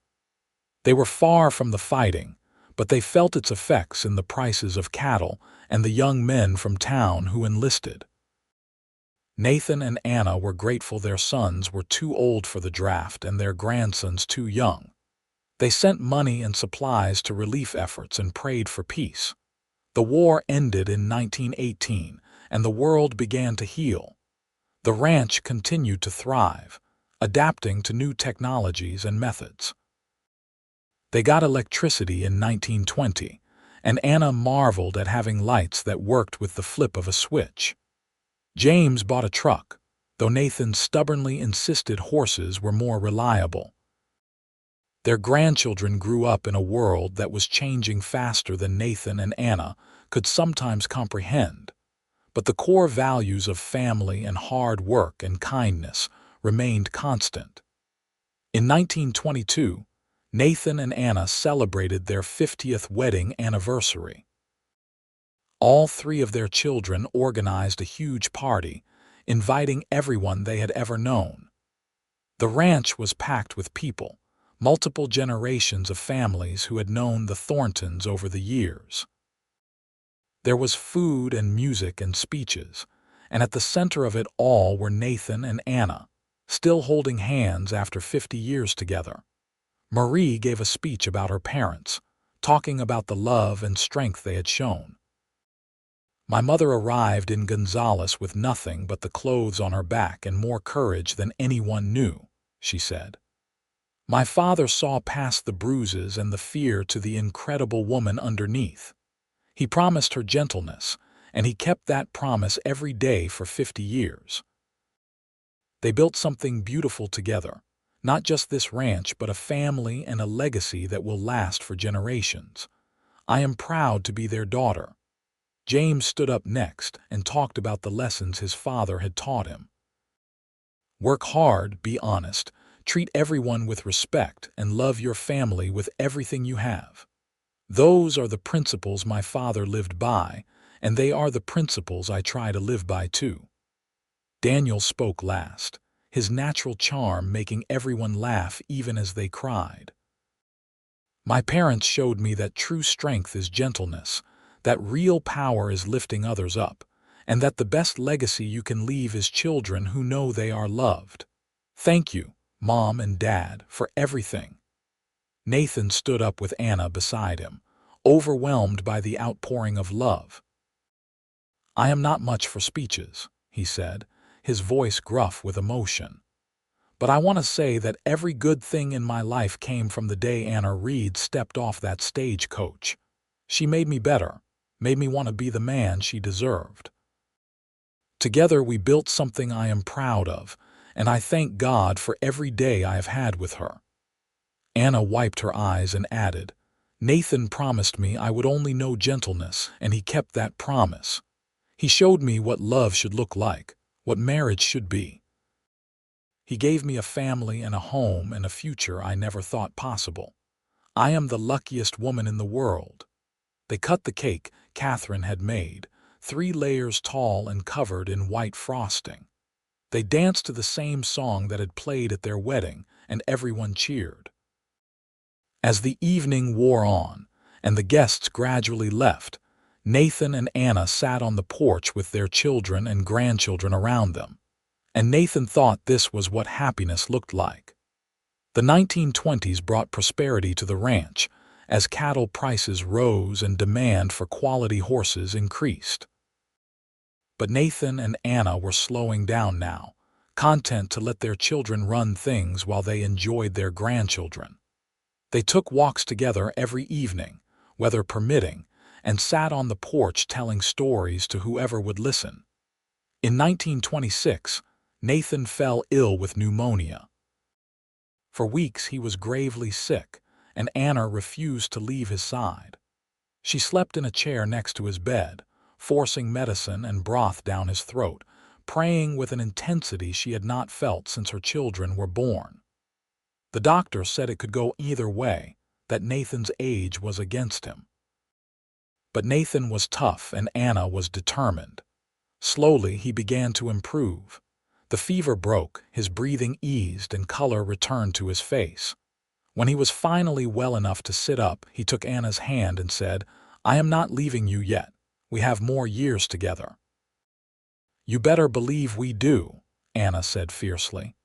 S1: They were far from the fighting, but they felt its effects in the prices of cattle and the young men from town who enlisted. Nathan and Anna were grateful their sons were too old for the draft and their grandsons too young. They sent money and supplies to relief efforts and prayed for peace. The war ended in 1918, and the world began to heal. The ranch continued to thrive, adapting to new technologies and methods. They got electricity in 1920, and Anna marveled at having lights that worked with the flip of a switch. James bought a truck, though Nathan stubbornly insisted horses were more reliable. Their grandchildren grew up in a world that was changing faster than Nathan and Anna could sometimes comprehend, but the core values of family and hard work and kindness remained constant. In 1922, Nathan and Anna celebrated their 50th wedding anniversary. All three of their children organized a huge party, inviting everyone they had ever known. The ranch was packed with people, multiple generations of families who had known the Thorntons over the years. There was food and music and speeches, and at the center of it all were Nathan and Anna, still holding hands after 50 years together. Marie gave a speech about her parents, talking about the love and strength they had shown. My mother arrived in Gonzales with nothing but the clothes on her back and more courage than anyone knew, she said. My father saw past the bruises and the fear to the incredible woman underneath. He promised her gentleness, and he kept that promise every day for 50 years. They built something beautiful together, not just this ranch, but a family and a legacy that will last for generations. I am proud to be their daughter. James stood up next and talked about the lessons his father had taught him. Work hard, be honest, treat everyone with respect, and love your family with everything you have. Those are the principles my father lived by, and they are the principles I try to live by too. Daniel spoke last, his natural charm making everyone laugh even as they cried. My parents showed me that true strength is gentleness, that real power is lifting others up, and that the best legacy you can leave is children who know they are loved. Thank you, Mom and Dad, for everything. Nathan stood up with Anna beside him, overwhelmed by the outpouring of love. I am not much for speeches, he said, his voice gruff with emotion. But I want to say that every good thing in my life came from the day Anna Reid stepped off that stagecoach. She made me better, made me want to be the man she deserved. Together we built something I am proud of, and I thank God for every day I have had with her. Anna wiped her eyes and added, Nathan promised me I would only know gentleness, and he kept that promise. He showed me what love should look like, what marriage should be. He gave me a family and a home and a future I never thought possible. I am the luckiest woman in the world. They cut the cake Catherine had made, 3 layers tall and covered in white frosting. They danced to the same song that had played at their wedding, and everyone cheered. As the evening wore on, and the guests gradually left, Nathan and Anna sat on the porch with their children and grandchildren around them. And Nathan thought this was what happiness looked like. The 1920s brought prosperity to the ranch, as cattle prices rose and demand for quality horses increased. But Nathan and Anna were slowing down now, content to let their children run things while they enjoyed their grandchildren. They took walks together every evening, weather permitting, and sat on the porch telling stories to whoever would listen. In 1926, Nathan fell ill with pneumonia. For weeks he was gravely sick, and Anna refused to leave his side. She slept in a chair next to his bed, forcing medicine and broth down his throat, praying with an intensity she had not felt since her children were born. The doctor said it could go either way, that Nathan's age was against him. But Nathan was tough and Anna was determined. Slowly he began to improve. The fever broke, his breathing eased, and color returned to his face. When he was finally well enough to sit up, he took Anna's hand and said, I am not leaving you yet. We have more years together. You better believe we do, Anna said fiercely.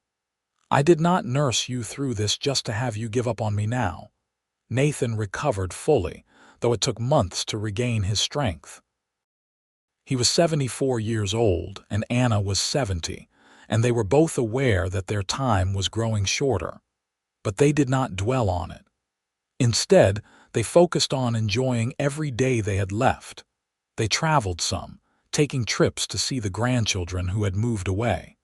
S1: I did not nurse you through this just to have you give up on me now. Nathan recovered fully, though it took months to regain his strength. He was 74 years old and Anna was 70, and they were both aware that their time was growing shorter. But they did not dwell on it. Instead, they focused on enjoying every day they had left. They traveled some, taking trips to see the grandchildren who had moved away.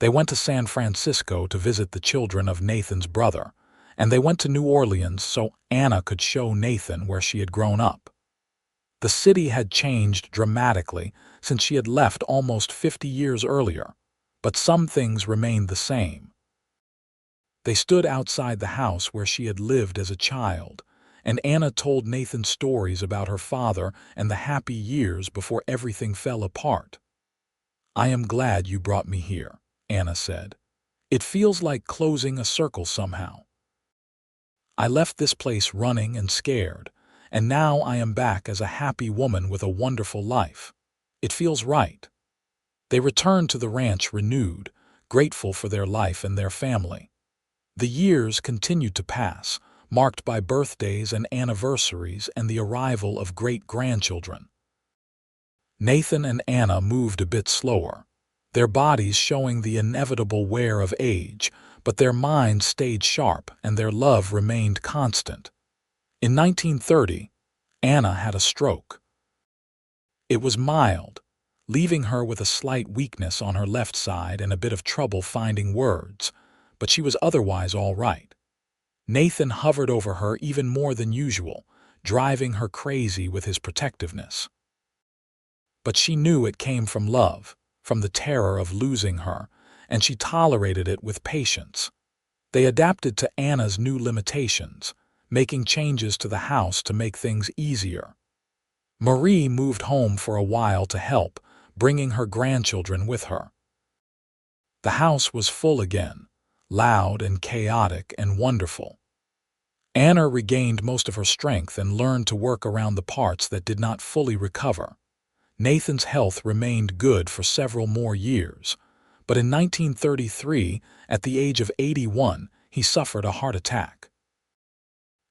S1: They went to San Francisco to visit the children of Nathan's brother, and they went to New Orleans so Anna could show Nathan where she had grown up. The city had changed dramatically since she had left almost 50 years earlier, but some things remained the same. They stood outside the house where she had lived as a child, and Anna told Nathan stories about her father and the happy years before everything fell apart. "I am glad you brought me here," Anna said. "It feels like closing a circle somehow. I left this place running and scared, and now I am back as a happy woman with a wonderful life. It feels right." They returned to the ranch renewed, grateful for their life and their family. The years continued to pass, marked by birthdays and anniversaries and the arrival of great-grandchildren. Nathan and Anna moved a bit slower, their bodies showing the inevitable wear of age, but their minds stayed sharp and their love remained constant. In 1930, Anna had a stroke. It was mild, leaving her with a slight weakness on her left side and a bit of trouble finding words, but she was otherwise all right. Nathan hovered over her even more than usual, driving her crazy with his protectiveness. But she knew it came from love, from the terror of losing her, and she tolerated it with patience. They adapted to Anna's new limitations, making changes to the house to make things easier. Marie moved home for a while to help, bringing her grandchildren with her. The house was full again, loud and chaotic and wonderful. Anna regained most of her strength and learned to work around the parts that did not fully recover. Nathan's health remained good for several more years, but in 1933, at the age of 81, he suffered a heart attack.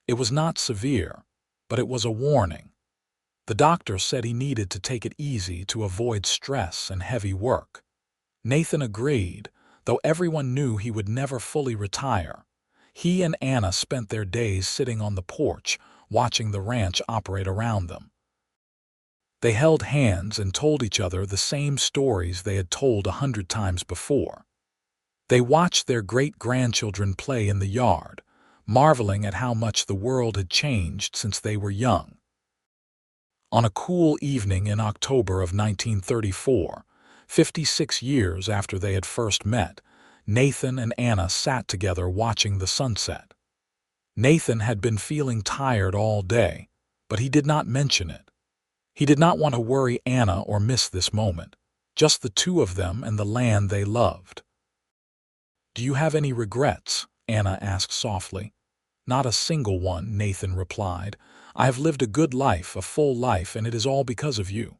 S1: It was not severe, but it was a warning. The doctor said he needed to take it easy to avoid stress and heavy work. Nathan agreed, though everyone knew he would never fully retire. He and Anna spent their days sitting on the porch, watching the ranch operate around them. They held hands and told each other the same stories they had told 100 times before. They watched their great-grandchildren play in the yard, marveling at how much the world had changed since they were young. On a cool evening in October of 1934, 56 years after they had first met, Nathan and Anna sat together watching the sunset. Nathan had been feeling tired all day, but he did not mention it. He did not want to worry Anna or miss this moment, just the two of them and the land they loved. "Do you have any regrets?" Anna asked softly. "Not a single one," Nathan replied. "I have lived a good life, a full life, and it is all because of you."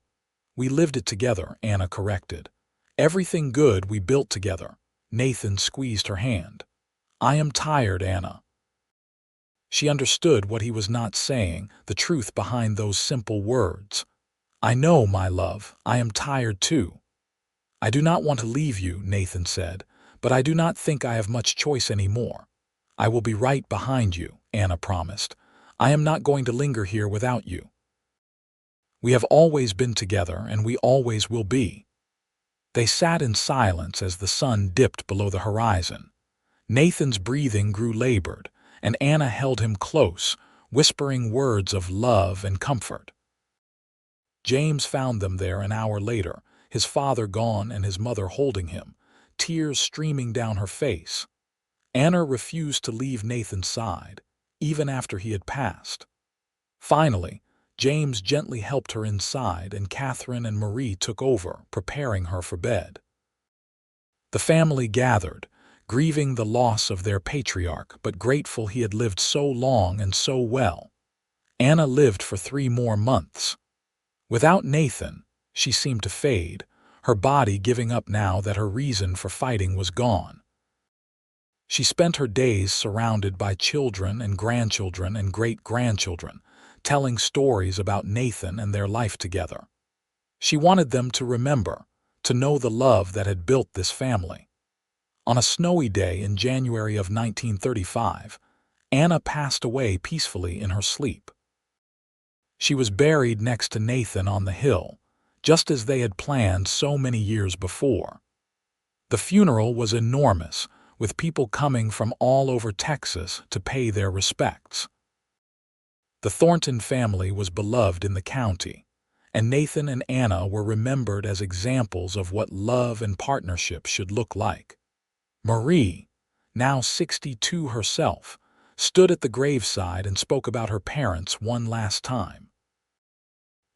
S1: "We lived it together," Anna corrected. "Everything good we built together." Nathan squeezed her hand. "I am tired, Anna." She understood what he was not saying, the truth behind those simple words. "I know, my love, I am tired too." "I do not want to leave you," Nathan said, "but I do not think I have much choice anymore." "I will be right behind you," Anna promised. "I am not going to linger here without you. We have always been together, and we always will be." They sat in silence as the sun dipped below the horizon. Nathan's breathing grew labored, and Anna held him close, whispering words of love and comfort. James found them there an hour later, his father gone and his mother holding him, tears streaming down her face. Anna refused to leave Nathan's side, even after he had passed. Finally, James gently helped her inside, and Catherine and Marie took over, preparing her for bed. The family gathered, grieving the loss of their patriarch, but grateful he had lived so long and so well. Anna lived for 3 more months. Without Nathan, she seemed to fade, her body giving up now that her reason for fighting was gone. She spent her days surrounded by children and grandchildren and great-grandchildren, telling stories about Nathan and their life together. She wanted them to remember, to know the love that had built this family. On a snowy day in January of 1935, Anna passed away peacefully in her sleep. She was buried next to Nathan on the hill, just as they had planned so many years before. The funeral was enormous, with people coming from all over Texas to pay their respects. The Thornton family was beloved in the county, and Nathan and Anna were remembered as examples of what love and partnership should look like. Marie, now 62 herself, stood at the graveside and spoke about her parents one last time.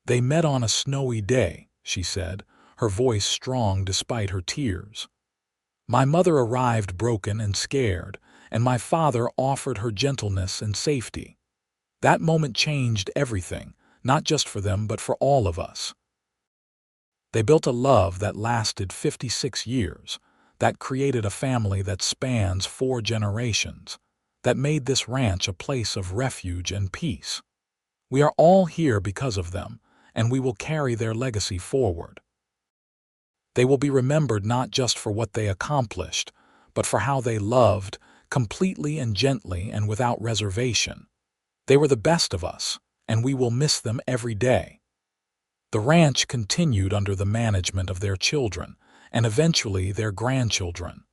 S1: "They met on a snowy day," she said, her voice strong despite her tears. "My mother arrived broken and scared, and my father offered her gentleness and safety. That moment changed everything, not just for them but for all of us. They built a love that lasted 56 years, that created a family that spans 4 generations, that made this ranch a place of refuge and peace. We are all here because of them, and we will carry their legacy forward. They will be remembered not just for what they accomplished, but for how they loved, completely and gently and without reservation. They were the best of us, and we will miss them every day." The ranch continued under the management of their children, and eventually their grandchildren.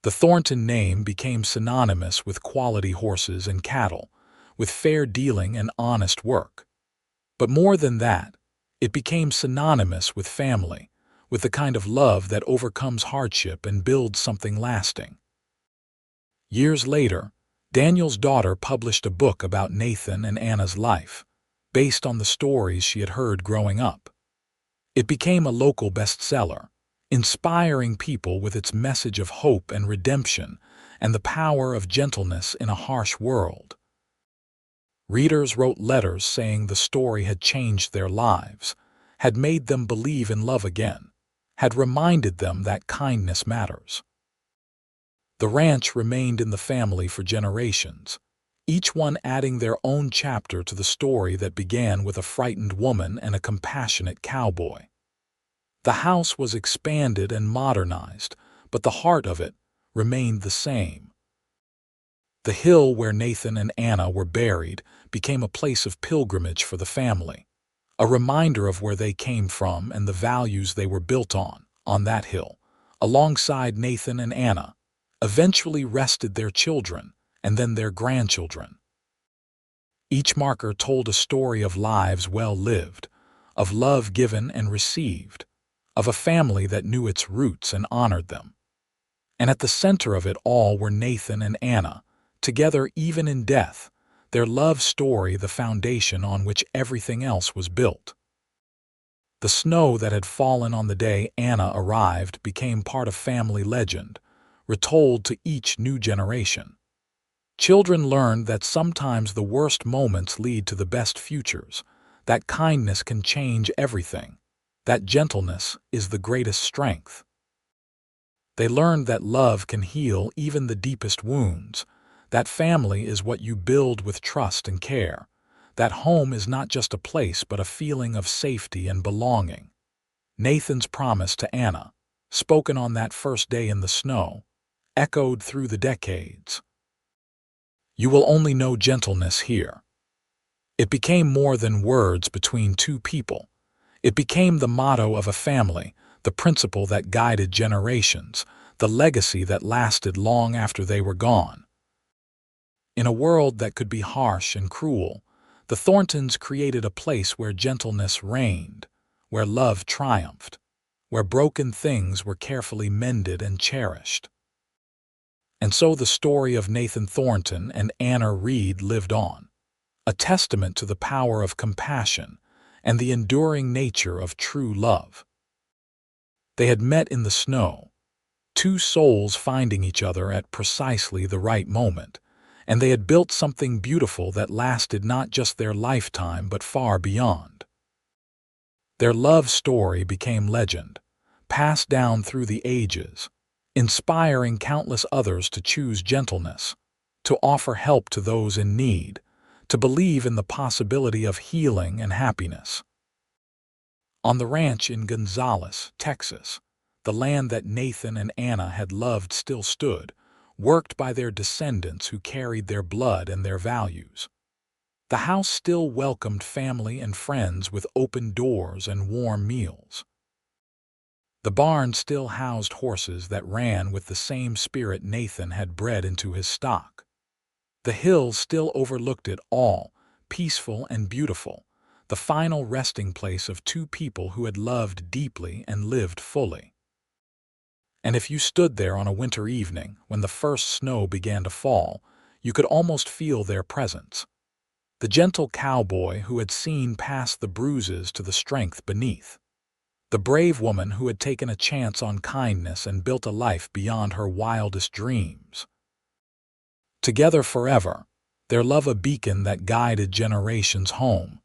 S1: The Thornton name became synonymous with quality horses and cattle, with fair dealing and honest work. But more than that, it became synonymous with family, with the kind of love that overcomes hardship and builds something lasting. Years later, Daniel's daughter published a book about Nathan and Anna's life, based on the stories she had heard growing up. It became a local bestseller, inspiring people with its message of hope and redemption and the power of gentleness in a harsh world. Readers wrote letters saying the story had changed their lives, had made them believe in love again, had reminded them that kindness matters. The ranch remained in the family for generations, each one adding their own chapter to the story that began with a frightened woman and a compassionate cowboy. The house was expanded and modernized, but the heart of it remained the same. The hill where Nathan and Anna were buried became a place of pilgrimage for the family, a reminder of where they came from and the values they were built on. On that hill, alongside Nathan and Anna, eventually rested their children and then their grandchildren. Each marker told a story of lives well lived, of love given and received, of a family that knew its roots and honored them. And at the center of it all were Nathan and Anna, together even in death, their love story the foundation on which everything else was built. The snow that had fallen on the day Anna arrived became part of family legend, retold to each new generation. Children learned that sometimes the worst moments lead to the best futures, that kindness can change everything, that gentleness is the greatest strength. They learned that love can heal even the deepest wounds, that family is what you build with trust and care, that home is not just a place but a feeling of safety and belonging. Nathan's promise to Anna, spoken on that first day in the snow, echoed through the decades. "You will only know gentleness here." It became more than words between two people. It became the motto of a family, the principle that guided generations, the legacy that lasted long after they were gone. In a world that could be harsh and cruel, the Thorntons created a place where gentleness reigned, where love triumphed, where broken things were carefully mended and cherished. And so the story of Nathan Thornton and Anna Reid lived on, a testament to the power of compassion and the enduring nature of true love. They had met in the snow, two souls finding each other at precisely the right moment, and they had built something beautiful that lasted not just their lifetime but far beyond. Their love story became legend, passed down through the ages, inspiring countless others to choose gentleness, to offer help to those in need, to believe in the possibility of healing and happiness. On the ranch in Gonzales, Texas, the land that Nathan and Anna had loved still stood, worked by their descendants who carried their blood and their values. The house still welcomed family and friends with open doors and warm meals. The barn still housed horses that ran with the same spirit Nathan had bred into his stock. The hill still overlooked it all, peaceful and beautiful, the final resting place of two people who had loved deeply and lived fully. And if you stood there on a winter evening when the first snow began to fall, you could almost feel their presence. The gentle cowboy who had seen past the bruises to the strength beneath. The brave woman who had taken a chance on kindness and built a life beyond her wildest dreams. Together forever, their love a beacon that guided generations home.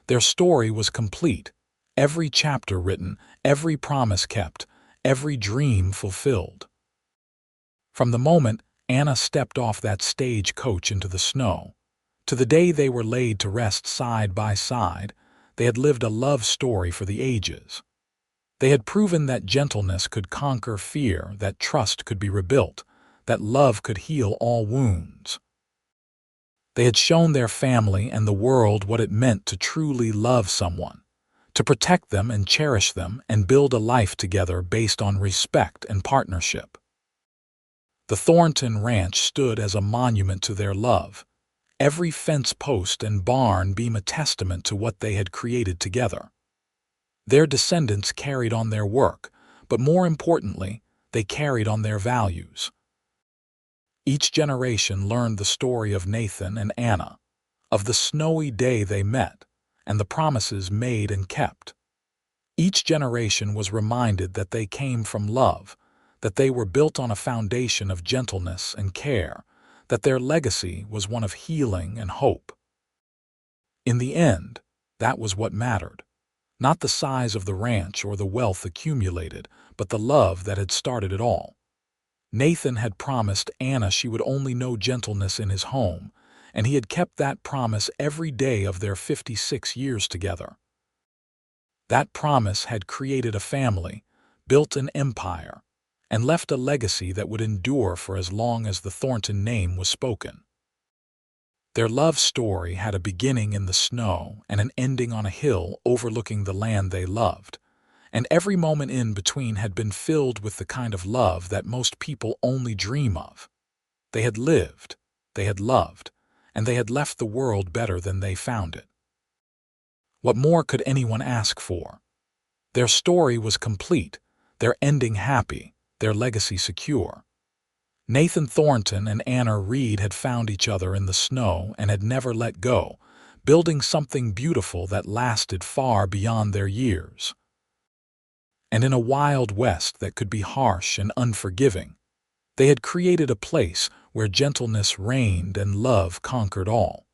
S1: Their story was complete, every chapter written, every promise kept, every dream fulfilled. From the moment Anna stepped off that stagecoach into the snow, to the day they were laid to rest side by side, they had lived a love story for the ages. They had proven that gentleness could conquer fear, that trust could be rebuilt, that love could heal all wounds. They had shown their family and the world what it meant to truly love someone, to protect them and cherish them and build a life together based on respect and partnership. The Thornton Ranch stood as a monument to their love, every fence post and barn beam a testament to what they had created together. Their descendants carried on their work, but more importantly, they carried on their values. Each generation learned the story of Nathan and Anna, of the snowy day they met, and the promises made and kept. Each generation was reminded that they came from love, that they were built on a foundation of gentleness and care, that their legacy was one of healing and hope. In the end, that was what mattered. Not the size of the ranch or the wealth accumulated, but the love that had started it all. Nathan had promised Anna she would only know gentleness in his home, and he had kept that promise every day of their 56 years together. That promise had created a family, built an empire, and left a legacy that would endure for as long as the Thornton name was spoken. Their love story had a beginning in the snow and an ending on a hill overlooking the land they loved, and every moment in between had been filled with the kind of love that most people only dream of. They had lived, they had loved, and they had left the world better than they found it. What more could anyone ask for? Their story was complete, their ending happy, their legacy secure. Nathan Thornton and Anna Reid had found each other in the snow and had never let go, building something beautiful that lasted far beyond their years. And in a wild west that could be harsh and unforgiving, they had created a place where gentleness reigned and love conquered all.